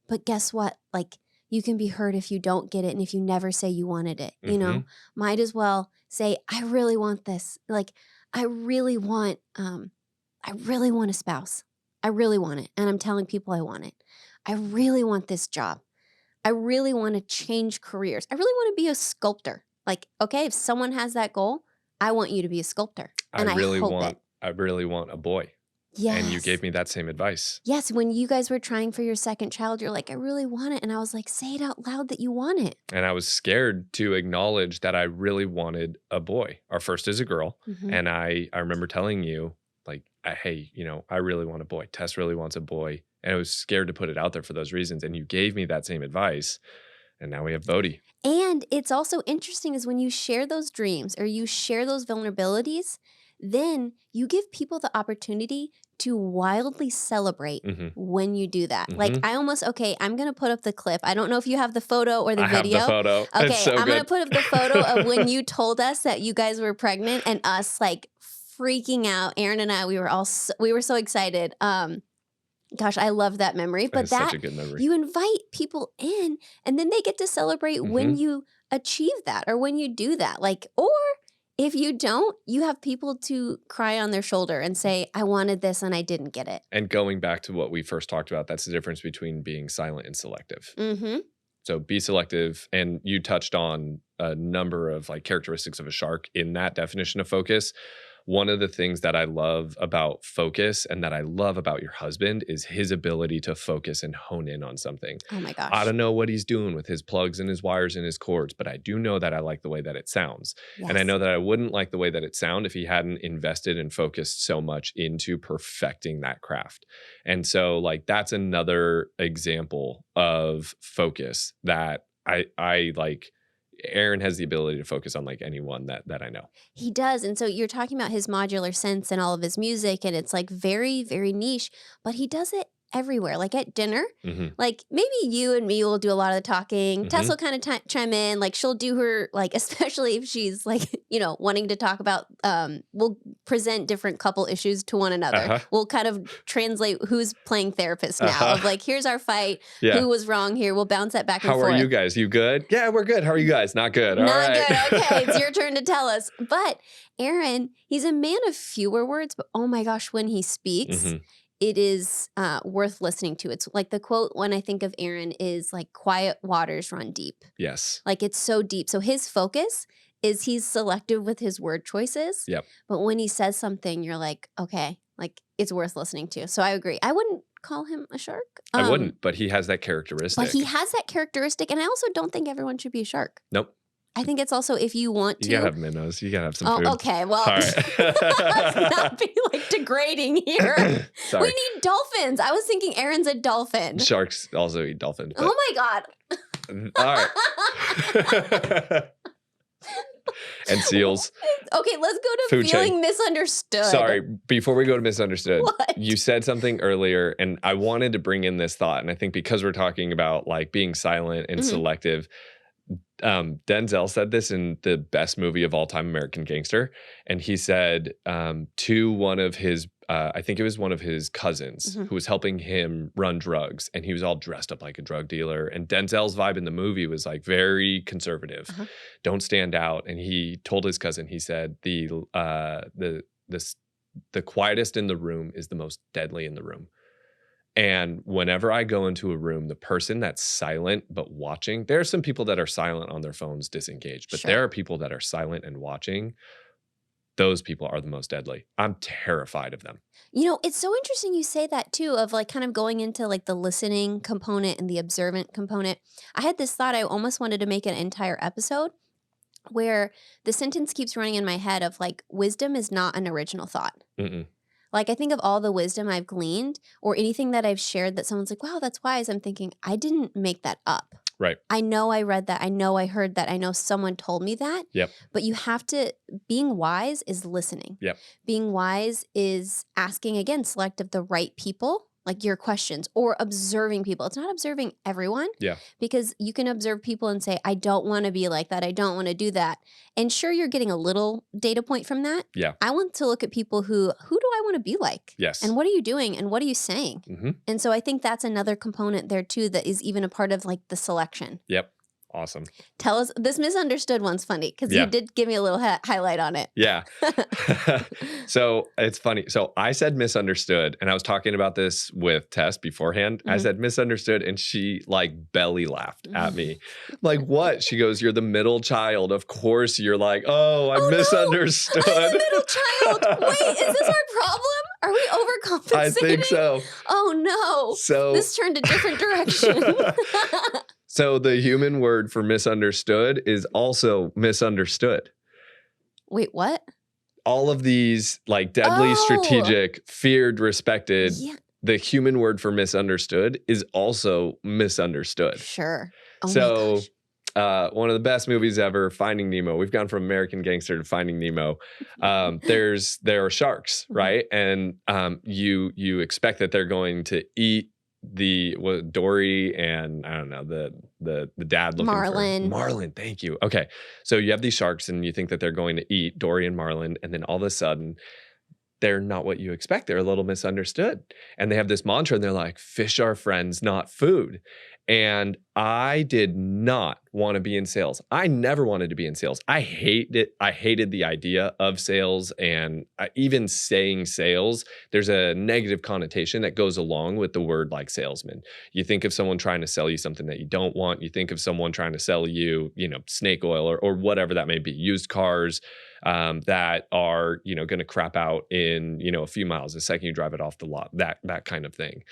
But guess what? Like you can be hurt if you don't get it and if you never say you wanted it. You know, might as well say, I really want this. Like, I really want a spouse. I really want it. And I'm telling people I want it. I really want this job. I really want to change careers. I really want to be a sculptor. Like, okay, if someone has that goal, I want you to be a sculptor. And I really want a boy. Yes. And you gave me that same advice. Yes. When you guys were trying for your second child, you're like, I really want it. And I was like, say it out loud that you want it. And I was scared to acknowledge that I really wanted a boy. Our first is a girl. And I remember telling you, like, hey, I really want a boy. Tess really wants a boy. And I was scared to put it out there for those reasons. And you gave me that same advice. And now we have Bodhi. And it's also interesting is when you share those dreams or you share those vulnerabilities, then you give people the opportunity to wildly celebrate when you do that. Like I almost, I'm going to put up the clip. I don't know if you have the photo or the video. I have the photo. Okay, it's so I'm going to put up the photo of when you told us that you guys were pregnant and us like freaking out. Aaron and I, we were so excited. Gosh, I love that memory. But that's such a good memory. You invite people in and then they get to celebrate when you achieve that or when you do that. Like, or if you don't, you have people to cry on their shoulder and say, I wanted this and I didn't get it. And going back to what we first talked about, that's the difference between being silent and selective. So be selective. And you touched on a number of like characteristics of a shark in that definition of focus. one of the things that I love about focus and that I love about your husband is his ability to focus and hone in on something. Oh my gosh. I don't know what he's doing with his plugs and his wires and his cords, but I do know that I like the way that it sounds. Yes. And I know that I wouldn't like the way that it sound if he hadn't invested and focused so much into perfecting that craft. And so like that's another example of focus that I like. Aaron has the ability to focus on like anyone that I know. He does. And so you're talking about his modular sense and all of his music, and it's like very, very niche, but he does it everywhere. Like at dinner, like maybe you and me will do a lot of the talking. Tess will kind of chime in. Like she'll do her, like, especially if she's like, you know, wanting to talk about, we'll present different couple issues to one another. We'll kind of translate who's playing therapist now of like, here's our fight. Who was wrong here? We'll bounce that back and forth. How are you guys? You good? Yeah, we're good. How are you guys? Not good. All Not right. good. Okay. It's your turn to tell us. But Aaron, he's a man of fewer words, but oh my gosh, when he speaks, it is worth listening to. It's like the quote when I think of Aaron is like quiet waters run deep. Yes. Like it's so deep. So his focus is he's selective with his word choices. Yep. But when he says something, you're like, okay, like it's worth listening to. So I agree. I wouldn't call him a shark. I wouldn't, but he has that characteristic. But he has that characteristic. And I also don't think everyone should be a shark. Nope. I think it's also if you want to. You gotta have minnows. You gotta have some food. Okay. Well, all right. let's not be like degrading here. Sorry. We need dolphins. I was thinking Aaron's a dolphin. Sharks also eat dolphins. Oh my God. All right. And seals. Okay, let's go to Food feeling chain. misunderstood. Sorry, before we go to misunderstood, What? you said something earlier, and I wanted to bring in this thought. And I think because we're talking about like being silent and selective, Denzel said this in the best movie of all time, American Gangster. And he said to one of his, I think it was one of his cousins who was helping him run drugs. And he was all dressed up like a drug dealer. And Denzel's vibe in the movie was like very conservative. Don't stand out. And he told his cousin, he said, the quietest in the room is the most deadly in the room. And whenever I go into a room, the person that's silent but watching, there are some people that are silent on their phones, disengaged, but there are people that are silent and watching. Those people are the most deadly. I'm terrified of them. You know, it's so interesting you say that too, of like kind of going into like the listening component and the observant component. I had this thought I almost wanted to make an entire episode where the sentence keeps running in my head of like, wisdom is not an original thought. Like, I think of all the wisdom I've gleaned or anything that I've shared that someone's like, wow, that's wise. I'm thinking, I didn't make that up. Right. I know I read that. I know I heard that. I know someone told me that. Yep. But you have to, being wise is listening. Yep. Being wise is asking, again, selective the right people, like your questions, or observing people. It's not observing everyone. Yeah. Because you can observe people and say, I don't want to be like that. I don't want to do that. And sure, you're getting a little data point from that. Yeah. I want to look at people who do I want to be like? Yes. And what are you doing? And what are you saying? And so I think that's another component there too that is even a part of like the selection. Yep. Awesome. Tell us, this misunderstood one's funny because you did give me a little highlight on it. Yeah. So it's funny. So I said misunderstood, and I was talking about this with Tess beforehand. I said misunderstood, and she like belly laughed at me. Like, what? She goes, you're the middle child. Of course you're like, oh, I misunderstood. No. I'm the middle child. Wait, is this our problem? Are we overcompensating? I think so. Oh no. So this turned a different direction. So the human word for misunderstood is also misunderstood. Wait, what? All of these like deadly, strategic, feared, respected. Yeah. The human word for misunderstood is also misunderstood. Sure. Oh so my gosh. One of the best movies ever, Finding Nemo. We've gone from American Gangster to Finding Nemo. There are sharks, right? And you expect that they're going to eat Dory and I don't know the dad looking Marlin. for Marlin. Thank you. Okay, so you have these sharks and you think that they're going to eat Dory and Marlin, and then all of a sudden they're not what you expect. They're a little misunderstood, and they have this mantra and they're like, "Fish are friends, not food." And I did not want to be in sales. I never wanted to be in sales. I hate it. I hated the idea of sales, and even saying sales, there's a negative connotation that goes along with the word like salesman. You think of someone trying to sell you something that you don't want. You think of someone trying to sell you, snake oil or whatever that may be, used cars. that are, going to crap out in, a few miles the second you drive it off the lot, that kind of thing.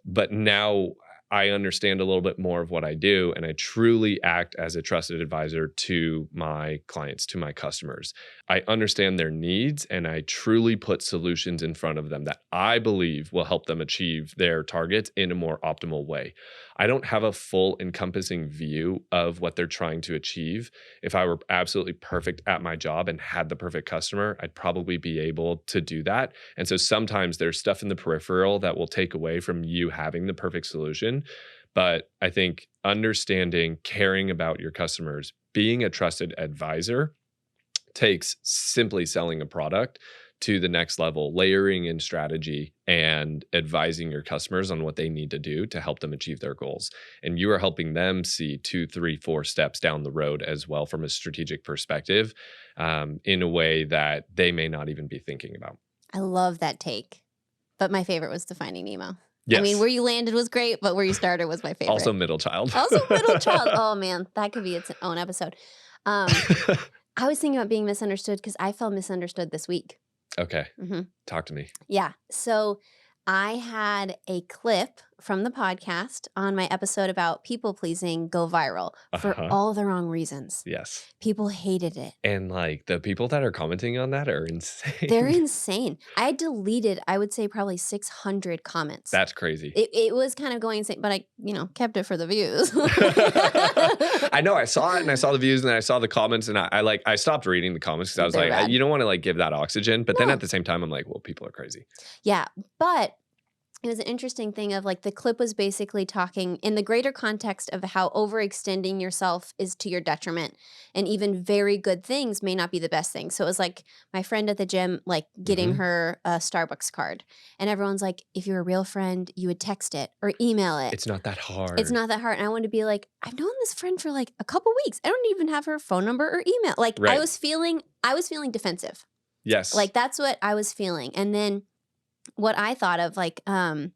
But now I understand a little bit more of what I do, and I truly act as a trusted advisor to my clients, to my customers. I understand their needs, and I truly put solutions in front of them that I believe will help them achieve their targets in a more optimal way. I don't have a full encompassing view of what they're trying to achieve. If I were absolutely perfect at my job and had the perfect customer, I'd probably be able to do that. And so sometimes there's stuff in the peripheral that will take away from you having the perfect solution. But I think understanding, caring about your customers, being a trusted advisor takes simply selling a product to the next level, layering in strategy and advising your customers on what they need to do to help them achieve their goals. And you are helping them see 2, 3, 4 steps down the road as well from a strategic perspective, in a way that they may not even be thinking about. I love that take. But my favorite was the Finding Nemo. Yes. I mean, where you landed was great, but where you started was my favorite. Also middle child. Also middle child. Oh man, that could be its own episode. I was thinking about being misunderstood because I felt misunderstood this week. Okay. Talk to me. Yeah. So I had a clip from the podcast on my episode about people pleasing go viral for all the wrong reasons. Yes. People hated it. And like the people that are commenting on that are insane. They're insane. I deleted, I would say probably 600 comments. That's crazy. It was kind of going insane, but I, kept it for the views. I know. I saw it and I saw the views and I saw the comments and I stopped reading the comments because I was like, you don't want to like give that oxygen. But then at the same time, I'm like, well, people are crazy. Yeah. But it was an interesting thing of like the clip was basically talking in the greater context of how overextending yourself is to your detriment, and even very good things may not be the best thing. So it was like my friend at the gym, like getting her a Starbucks card, and everyone's like, if you're a real friend, you would text it or email it. It's not that hard. It's not that hard. And I wanted to be like, I've known this friend for like a couple weeks. I don't even have her phone number or email. Like I was feeling defensive. Yes. Like that's what I was feeling. And then what I thought of, like, I'm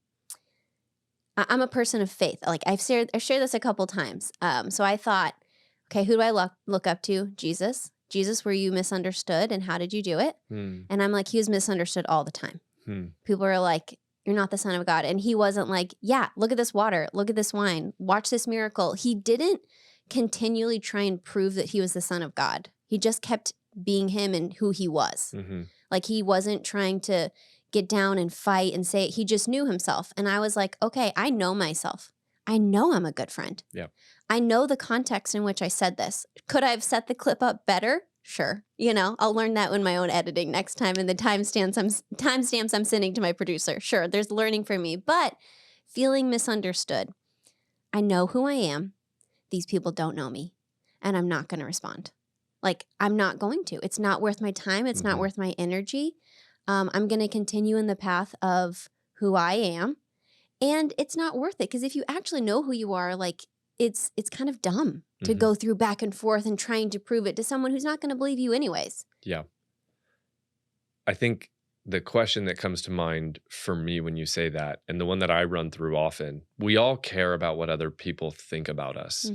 a person of faith. Like I've shared this a couple times. So I thought, okay, who do I look up to? Jesus. Jesus, were you misunderstood, and how did you do it? And I'm like, he was misunderstood all the time. People are like, you're not the Son of God. And he wasn't like, yeah, look at this water, look at this wine, watch this miracle. He didn't continually try and prove that he was the Son of God. He just kept being him and who he was. Like he wasn't trying to get down and fight and say it. He just knew himself. And I was like, okay, I know myself. I know I'm a good friend. Yeah. I know the context in which I said this. Could I have set the clip up better? Sure. I'll learn that in my own editing next time, and the timestamps I'm sending to my producer. Sure, there's learning for me, but feeling misunderstood. I know who I am. These people don't know me, and I'm not going to respond. Like, I'm not going to. It's not worth my time. It's not worth my energy. I'm going to continue in the path of who I am, and it's not worth it, because if you actually know who you are, like it's kind of dumb to go through back and forth and trying to prove it to someone who's not going to believe you anyways. Yeah. I think the question that comes to mind for me when you say that, and the one that I run through often, we all care about what other people think about us,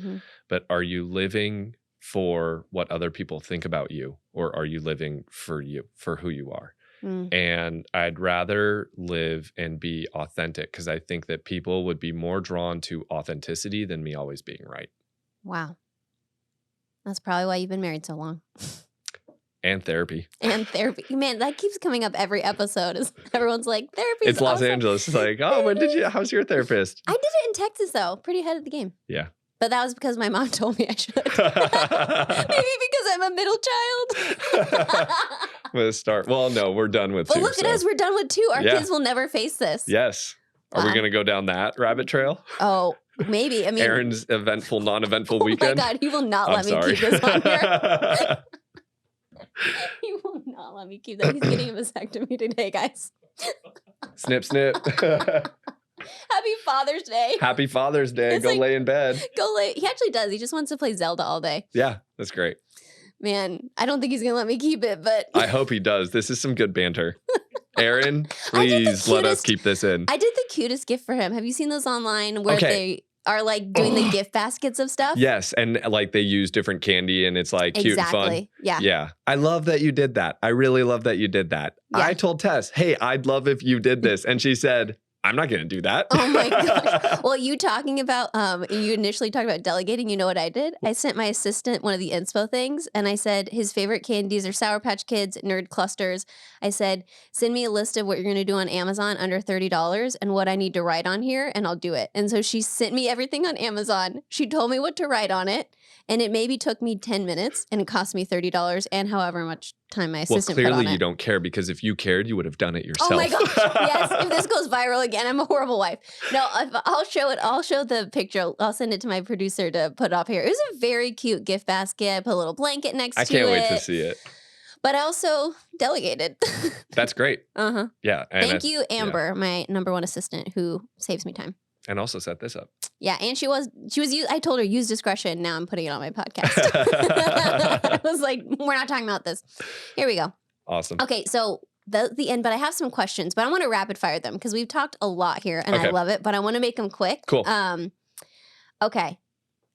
but are you living for what other people think about you, or are you living for you, for who you are? And I'd rather live and be authentic, because I think that people would be more drawn to authenticity than me always being right. Wow. That's probably why you've been married so long. And therapy. And therapy. Man, that keeps coming up every episode. Everyone's like, therapy. It's Los Angeles. It's like, oh, how's your therapist? I did it in Texas, though. Pretty ahead of the game. Yeah. But that was because my mom told me I should. Maybe because I'm a middle child. I'm going to start. Well, no, we're done with 2. But look at us. We're done with 2. Our kids will never face this. Yes. Are we going to go down that rabbit trail? Oh, maybe. I mean, Aaron's eventful, non-eventful weekend. Oh my God. He will not let me keep this on here. He will not let me keep that. He's getting a vasectomy today, guys. Snip, snip. Happy Father's Day. Happy Father's Day. It's go lay in bed. Go lay. He actually does. He just wants to play Zelda all day. Yeah, that's great. Man, I don't think he's going to let me keep it, but. I hope he does. This is some good banter. Aaron, please let us keep this in. I did the cutest gift for him. Have you seen those online where they are like doing the gift baskets of stuff. Yes. And like they use different candy and it's like cute and fun. Yeah. Yeah. I love that you did that. I really love that you did that. Yeah. I told Tess, hey, I'd love if you did this. And she said, I'm not going to do that. Oh my gosh. Well, you talking about, you initially talked about delegating. You know what I did? I sent my assistant one of the inspo things and I said his favorite candies are Sour Patch Kids, Nerd Clusters. I said, send me a list of what you're going to do on Amazon under $30 and what I need to write on here and I'll do it. And so she sent me everything on Amazon. She told me what to write on it. And it maybe took me 10 minutes and it cost me $30 and however much time my assistant put on it. Well, clearly you don't care because if you cared, you would have done it yourself. Oh my gosh. Yes. If this goes viral again, I'm a horrible wife. No, I'll show it. I'll show the picture. I'll send it to my producer to put up here. It was a very cute gift basket. I put a little blanket next to it. I can't wait to see it. But I also delegated. That's great. Uh-huh. Yeah. Thank you, Amber, my number one assistant who saves me time. And also set this up. Yeah, and she was. I told her use discretion. Now I'm putting it on my podcast. I was like, we're not talking about this. Here we go. Awesome. Okay, so the end. But I have some questions, but I want to rapid fire them because we've talked a lot here, and I love it. But I want to make them quick. Cool. Okay,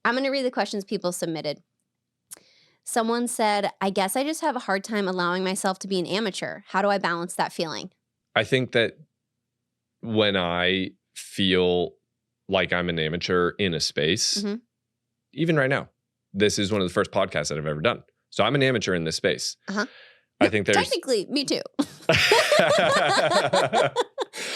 I'm going to read the questions people submitted. Someone said, "I guess I just have a hard time allowing myself to be an amateur. How do I balance that feeling?" I think that when I feel like I'm an amateur in a space, even right now, this is one of the first podcasts that I've ever done. So I'm an amateur in this space. I think there's technically me too.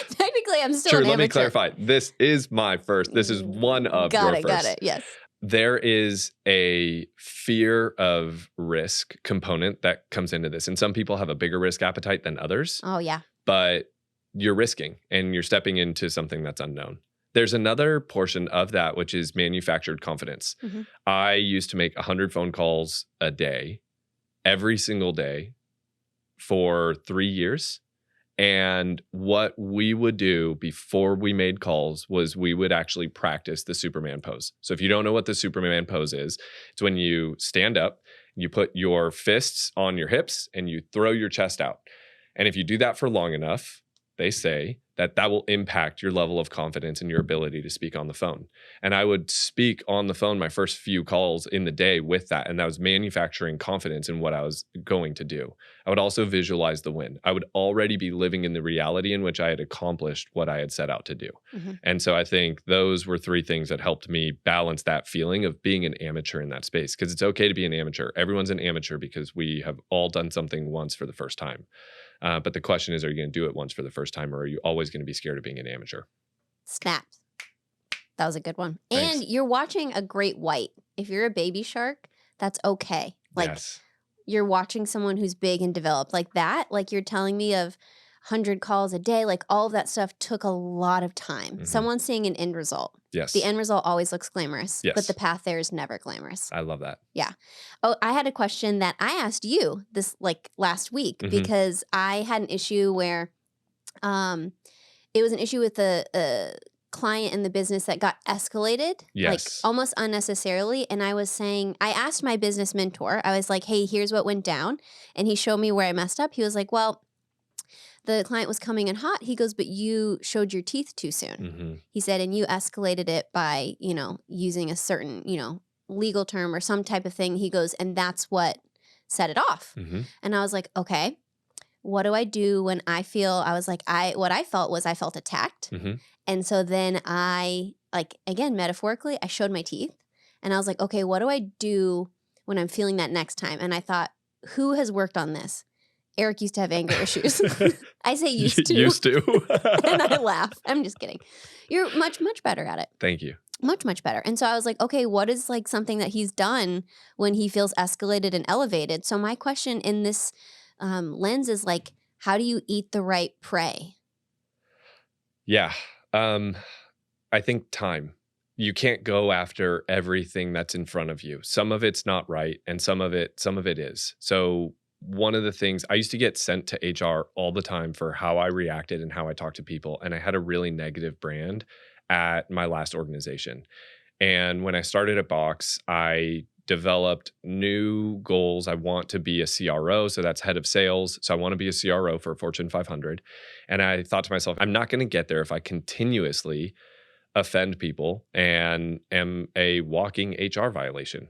Technically, I'm still an amateur. Let me clarify. This is my first. This is one of your first. Got it. Yes. There is a fear of risk component that comes into this. And some people have a bigger risk appetite than others. Oh, yeah. But you're risking and you're stepping into something that's unknown. There's another portion of that, which is manufactured confidence. I used to make 100 phone calls a day, every single day for 3 years. And what we would do before we made calls was we would actually practice the Superman pose. So if you don't know what the Superman pose is, it's when you stand up, you put your fists on your hips and you throw your chest out. And if you do that for long enough, they say that will impact your level of confidence and your ability to speak on the phone. And I would speak on the phone my first few calls in the day with that. And that was manufacturing confidence in what I was going to do. I would also visualize the win. I would already be living in the reality in which I had accomplished what I had set out to do. And so I think those were 3 things that helped me balance that feeling of being an amateur in that space. Because it's okay to be an amateur. Everyone's an amateur because we have all done something once for the first time. But the question is, are you going to do it once for the first time, or are you always going to be scared of being an amateur? Snaps. That was a good one. Thanks. And you're watching a great white. If you're a baby shark, that's okay. Like Yes. You're watching someone who's big and developed like that. Like you're telling me of 100 calls a day, like all of that stuff took a lot of time. Someone's seeing an end result. Yes. The end result always looks glamorous, Yes. but the path there is never glamorous. I love that. Yeah. Oh, I had a question that I asked you this like last week because I had an issue where it was an issue with the client in the business that got escalated, like almost unnecessarily. And I was saying, I asked my business mentor, I was like, hey, here's what went down. And he showed me where I messed up. He was like, well, the client was coming in hot. He goes, but you showed your teeth too soon. He said, and you escalated it by, using a certain, legal term or some type of thing. He goes, and that's what set it off. And I was like, okay, what do I do when I feel, what I felt was I felt attacked. And so then I, again, metaphorically, I showed my teeth and I was like, okay, what do I do when I'm feeling that next time? And I thought, who has worked on this? Eric used to have anger issues. I say used to. Used to. And I laugh. I'm just kidding. You're much, much better at it. Thank you. Much, much better. And so I was like, okay, what is something that he's done when he feels escalated and elevated? So my question in this lens is how do you eat the right prey? Yeah. I think time. You can't go after everything that's in front of you. Some of it's not right, and some of it is. So one of the things, I used to get sent to HR all the time for how I reacted and how I talked to people. And I had a really negative brand at my last organization. And when I started at Box, I developed new goals. I want to be a CRO. So that's head of sales. So I want to be a CRO for a Fortune 500. And I thought to myself, I'm not going to get there if I continuously offend people and am a walking HR violation.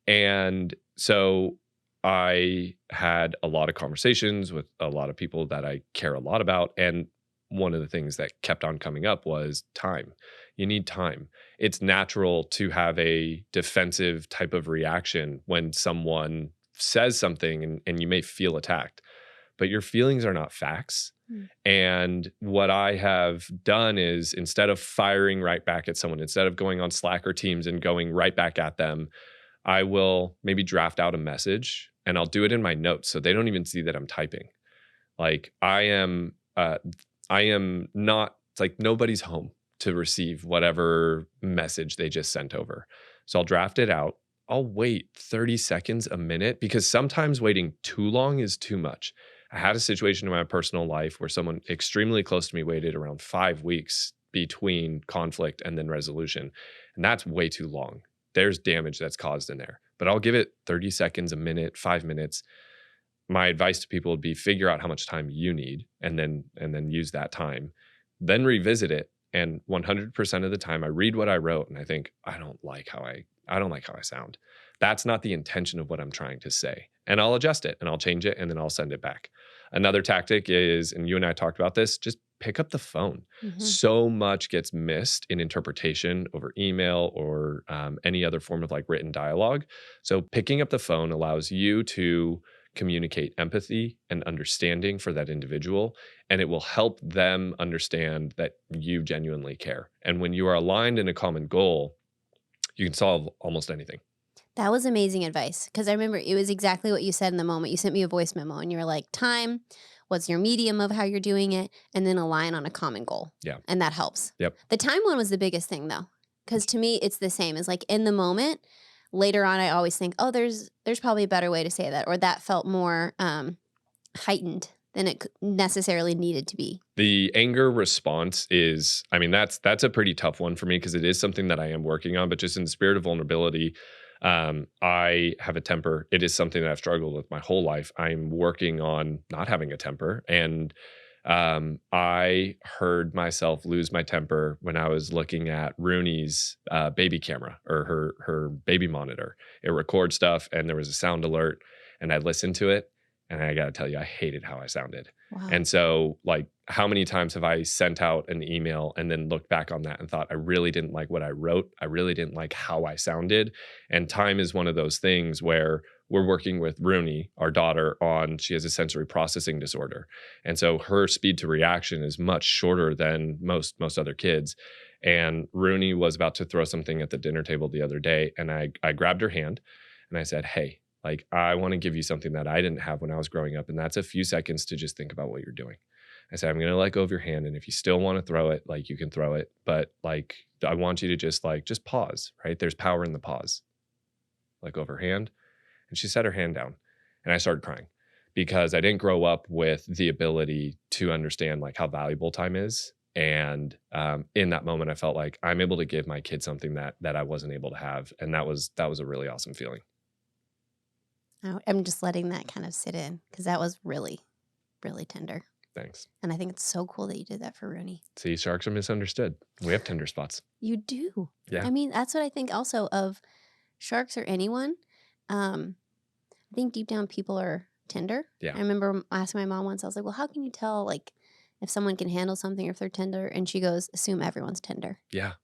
And so I had a lot of conversations with a lot of people that I care a lot about. And one of the things that kept on coming up was time. You need time. It's natural to have a defensive type of reaction when someone says something and you may feel attacked, but your feelings are not facts. And what I have done is, instead of firing right back at someone, instead of going on Slack or Teams and going right back at them, I will maybe draft out a message and I'll do it in my notes so they don't even see that I'm typing. Like I am not, it's like nobody's home to receive whatever message they just sent over. So I'll draft it out. I'll wait 30 seconds, a minute, because sometimes waiting too long is too much. I had a situation in my personal life where someone extremely close to me waited around 5 weeks between conflict and then resolution. And that's way too long. There's damage that's caused in there. But I'll give it 30 seconds, a minute, 5 minutes. My advice to people would be figure out how much time you need and then use that time. Then revisit it. And 100% of the time I read what I wrote and I think, I don't like how I sound. That's not the intention of what I'm trying to say. And I'll adjust it and I'll change it and then I'll send it back. Another tactic is, and you and I talked about this, just pick up the phone. So much gets missed in interpretation over email or any other form of like written dialogue. So picking up the phone allows you to communicate empathy and understanding for that individual, and it will help them understand that you genuinely care. And when you are aligned in a common goal, you can solve almost anything. That was amazing advice, because I remember it was exactly what you said in the moment. You sent me a voice memo and you were like, time, what's your medium of how you're doing it, and then align on a common goal. Yeah. And that helps. Yep. The time one was the biggest thing though, because to me it's the same. It's like in the moment. Later on, I always think, oh, there's probably a better way to say that, or that felt more heightened than it necessarily needed to be. The anger response is, I mean, that's a pretty tough one for me because it is something that I am working on, but just in the spirit of vulnerability, I have a temper. It is something that I've struggled with my whole life. I'm working on not having a temper. And I heard myself lose my temper when I was looking at Rooney's baby camera or her baby monitor. It records stuff and there was a sound alert and I listened to it. And I got to tell you, I hated how I sounded. Wow. And so like, how many times have I sent out an email and then looked back on that and thought, I really didn't like what I wrote. I really didn't like how I sounded. And time is one of those things where we're working with Rooney, our daughter, she has a sensory processing disorder. And so her speed to reaction is much shorter than most other kids. And Rooney was about to throw something at the dinner table the other day. And I grabbed her hand and I said, hey, like, I want to give you something that I didn't have when I was growing up. And that's a few seconds to just think about what you're doing. I said, I'm going to let go of your hand. And if you still want to throw it, like, you can throw it. But like, I want you to just pause, right? There's power in the pause. Let go of her hand. And she set her hand down and I started crying because I didn't grow up with the ability to understand like how valuable time is. And in that moment, I felt like I'm able to give my kid something that I wasn't able to have. And that was a really awesome feeling. I'm just letting that kind of sit in because that was really, really tender. Thanks. And I think it's so cool that you did that for Rooney. See, sharks are misunderstood. We have tender spots. You do. Yeah. I mean, that's what I think also of sharks or anyone. I think deep down people are tender. Yeah. I remember asking my mom once, I was like, well, how can you tell like if someone can handle something or if they're tender? And she goes, assume everyone's tender. Yeah.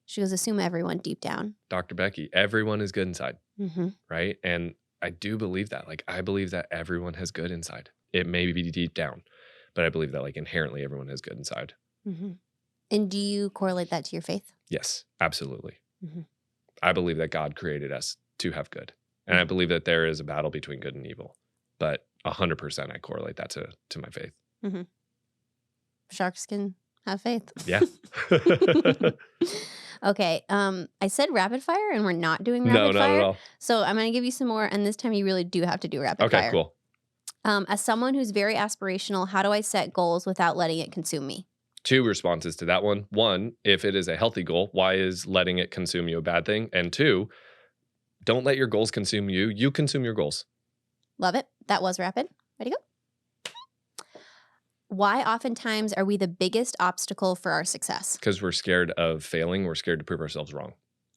She goes, assume everyone deep down. Dr. Becky, everyone is good inside. Mm-hmm. Right? And I do believe that. Like, I believe that everyone has good inside. It may be deep down, but I believe that like inherently everyone has good inside. Mm-hmm. And do you correlate that to your faith? Yes, absolutely. Mm-hmm. I believe that God created us to have good. And I believe that there is a battle between good and evil. But 100% I correlate that to my faith. Mm-hmm. Sharks can have faith. Yeah. Okay. I said rapid fire and we're not doing rapid fire. No, not at all. So I'm going to give you some more. And this time you really do have to do rapid fire. Okay, cool. As someone who's very aspirational, how do I set goals without letting it consume me? 2 responses to that one. 1, if it is a healthy goal, why is letting it consume you a bad thing? And 2, don't let your goals consume you. You consume your goals. Love it. That was rapid. Ready to go? why oftentimes are we the biggest obstacle for our success? Because we're scared of failing. We're scared to prove ourselves wrong.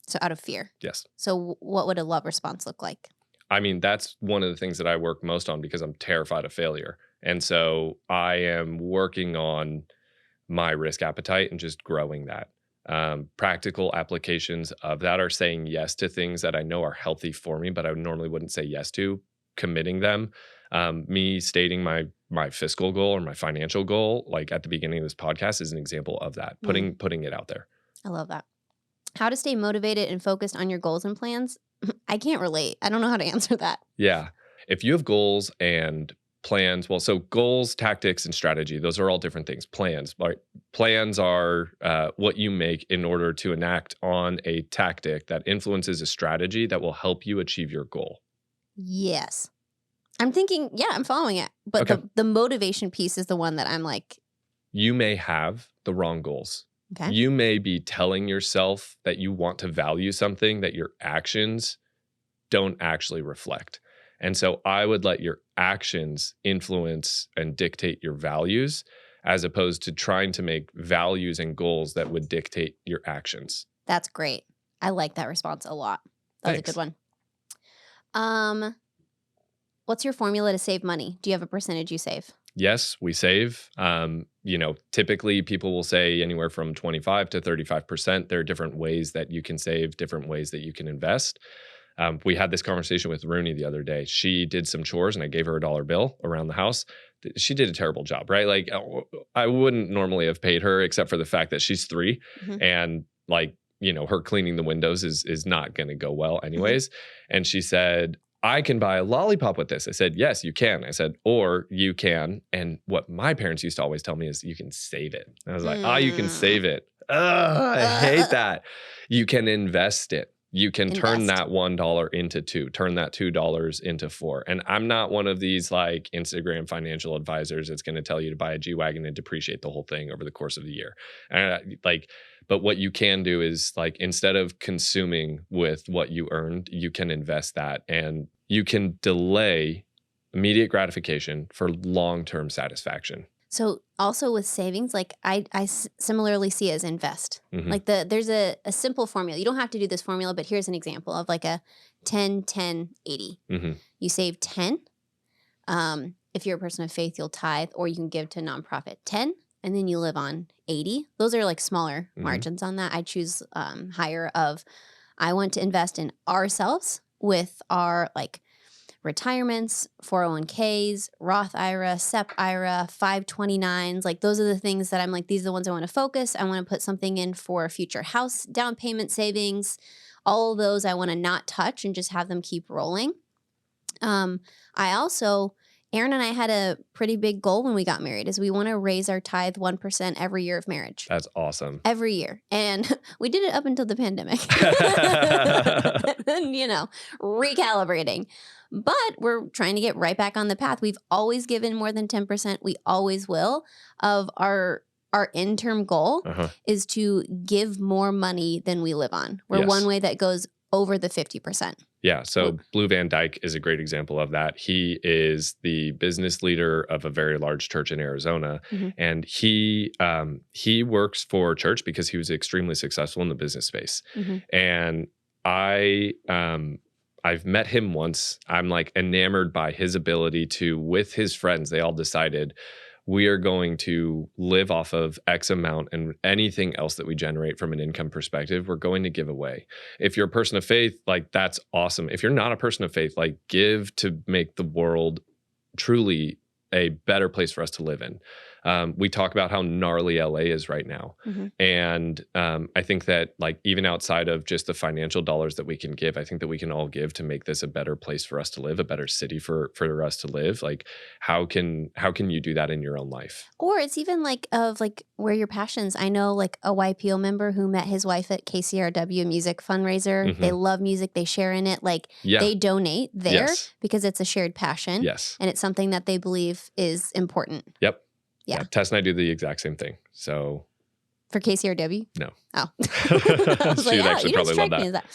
So out of fear. Yes. So what would a love response look like? I mean, that's one of the things that I work most on because I'm terrified of failure. And so I am working on my risk appetite and just growing that. Practical applications of that are saying yes to things that I know are healthy for me, but I normally wouldn't say yes to, committing them. Me stating my fiscal goal or my financial goal, like at the beginning of this podcast, is an example of that, putting it out there. I love that. How to stay motivated and focused on your goals and plans? I can't relate. I don't know how to answer that. Yeah. If you have goals and plans, well, so goals, tactics, and strategy, those are all different things. Plans, right? Plans are what you make in order to enact on a tactic that influences a strategy that will help you achieve your goal. Yes. I'm thinking, yeah, I'm following it. But Okay. the motivation piece is the one that I'm like. You may have the wrong goals. Okay. You may be telling yourself that you want to value something that your actions don't actually reflect. And so I would let your actions influence and dictate your values as opposed to trying to make values and goals that would dictate your actions. That's great. I like that response a lot. That was a good one. What's your formula to save money? Do you have a percentage you save? Yes, we save. Typically people will say anywhere from 25 to 35%. There are different ways that you can save, different ways that you can invest. We had this conversation with Rooney the other day. She did some chores and I gave her $1 bill around the house. She did a terrible job, right? Like I wouldn't normally have paid her except for the fact that she's 3 and like, her cleaning the windows is not going to go well anyways. And she said, I can buy a lollipop with this. I said, yes, you can. I said, or you can. And what my parents used to always tell me is you can save it. And I was like, you can save it. I hate that. You can invest it. You can turn that $1 into 2, turn that $2 into 4. And I'm not one of these like Instagram financial advisors that's going to tell you to buy a G-Wagon and depreciate the whole thing over the course of the year. But what you can do is like, instead of consuming with what you earned, you can invest that and you can delay immediate gratification for long-term satisfaction. So also with savings, like I similarly see it as invest. Like there's a simple formula. You don't have to do this formula, but here's an example of like a 10, 10, 80. You save 10. If you're a person of faith, you'll tithe or you can give to a nonprofit 10 and then you live on 80. Those are like smaller margins on that. I choose higher of I want to invest in ourselves with our like retirements, 401ks, Roth IRA, SEP IRA, 529s. Like those are the things that I'm like, these are the ones I want to focus. I want to put something in for future house down payment savings. All of those I want to not touch and just have them keep rolling. Aaron and I had a pretty big goal when we got married is we want to raise our tithe 1% every year of marriage. That's awesome. Every year. And we did it up until the pandemic. And, recalibrating. But we're trying to get right back on the path. We've always given more than 10%. We always will. Of our interim goal is to give more money than we live on. We're one way that goes over the 50%. Yeah. So Blue Van Dyke is a great example of that. He is the business leader of a very large church in Arizona. And he works for church because he was extremely successful in the business space. And I've met him once. I'm like enamored by his ability to, with his friends, they all decided we are going to live off of X amount and anything else that we generate from an income perspective, we're going to give away. If you're a person of faith, like that's awesome. If you're not a person of faith, like give to make the world truly a better place for us to live in. We talk about how gnarly LA is right now. And I think that like even outside of just the financial dollars that we can give, I think that we can all give to make this a better place for us to live, a better city for us to live. Like how can you do that in your own life? Or it's even like of like where your passions. I know like a YPO member who met his wife at KCRW music fundraiser. They love music. They share in it. Like they donate there because it's a shared passion. And it's something that they believe is important. Yeah. Tess and I do the exact same thing. So for KCRW? No. Oh. She'd actually probably love that.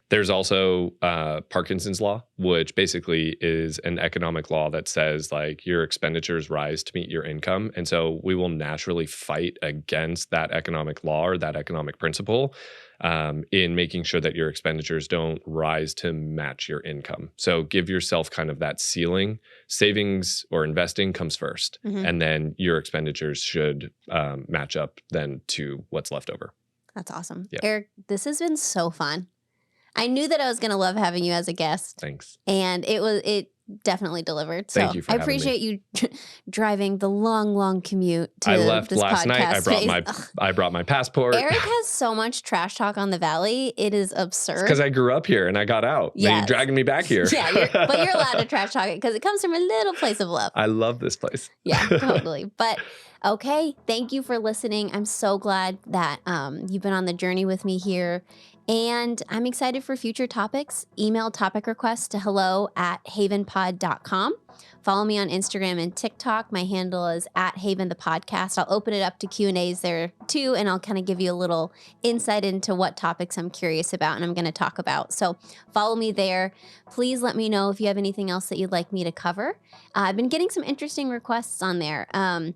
There's also Parkinsons Law, which basically is an economic law that says like your expenditures rise to meet your income. And so we will naturally fight against that economic law or that economic principle in making sure that your expenditures don't rise to match your income. So give yourself kind of that ceiling. Savings or investing comes first, and then your expenditures should match up then to what's left over. That's awesome. Yeah. Eric, this has been so fun. I knew that I was going to love having you as a guest. Thanks. And it definitely delivered. So Thank you for I having appreciate you driving the long commute to I left this last night. I brought my passport. Eric has so much trash talk on the Valley. It is absurd. Because I grew up here and I got out. Yeah, you're dragging me back here. Yeah, but you're allowed to trash talk it because it comes from a little place of love. I love this place. Yeah, totally. But okay, thank you for listening. I'm so glad that you've been on the journey with me here. And I'm excited for future topics. Email topic requests to hello@havenpod.com. Follow me on Instagram and TikTok. My handle is @haventhepodcast. I'll open it up to Q&As there too, and I'll kind of give you a little insight into what topics I'm curious about and I'm going to talk about. So follow me there. Please let me know if you have anything else that you'd like me to cover. I've been getting some interesting requests on there. I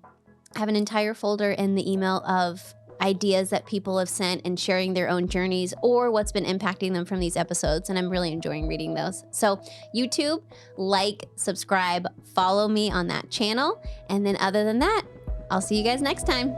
have an entire folder in the email of ideas that people have sent and sharing their own journeys or what's been impacting them from these episodes. And I'm really enjoying reading those. So YouTube, like, subscribe, follow me on that channel. And then other than that, I'll see you guys next time.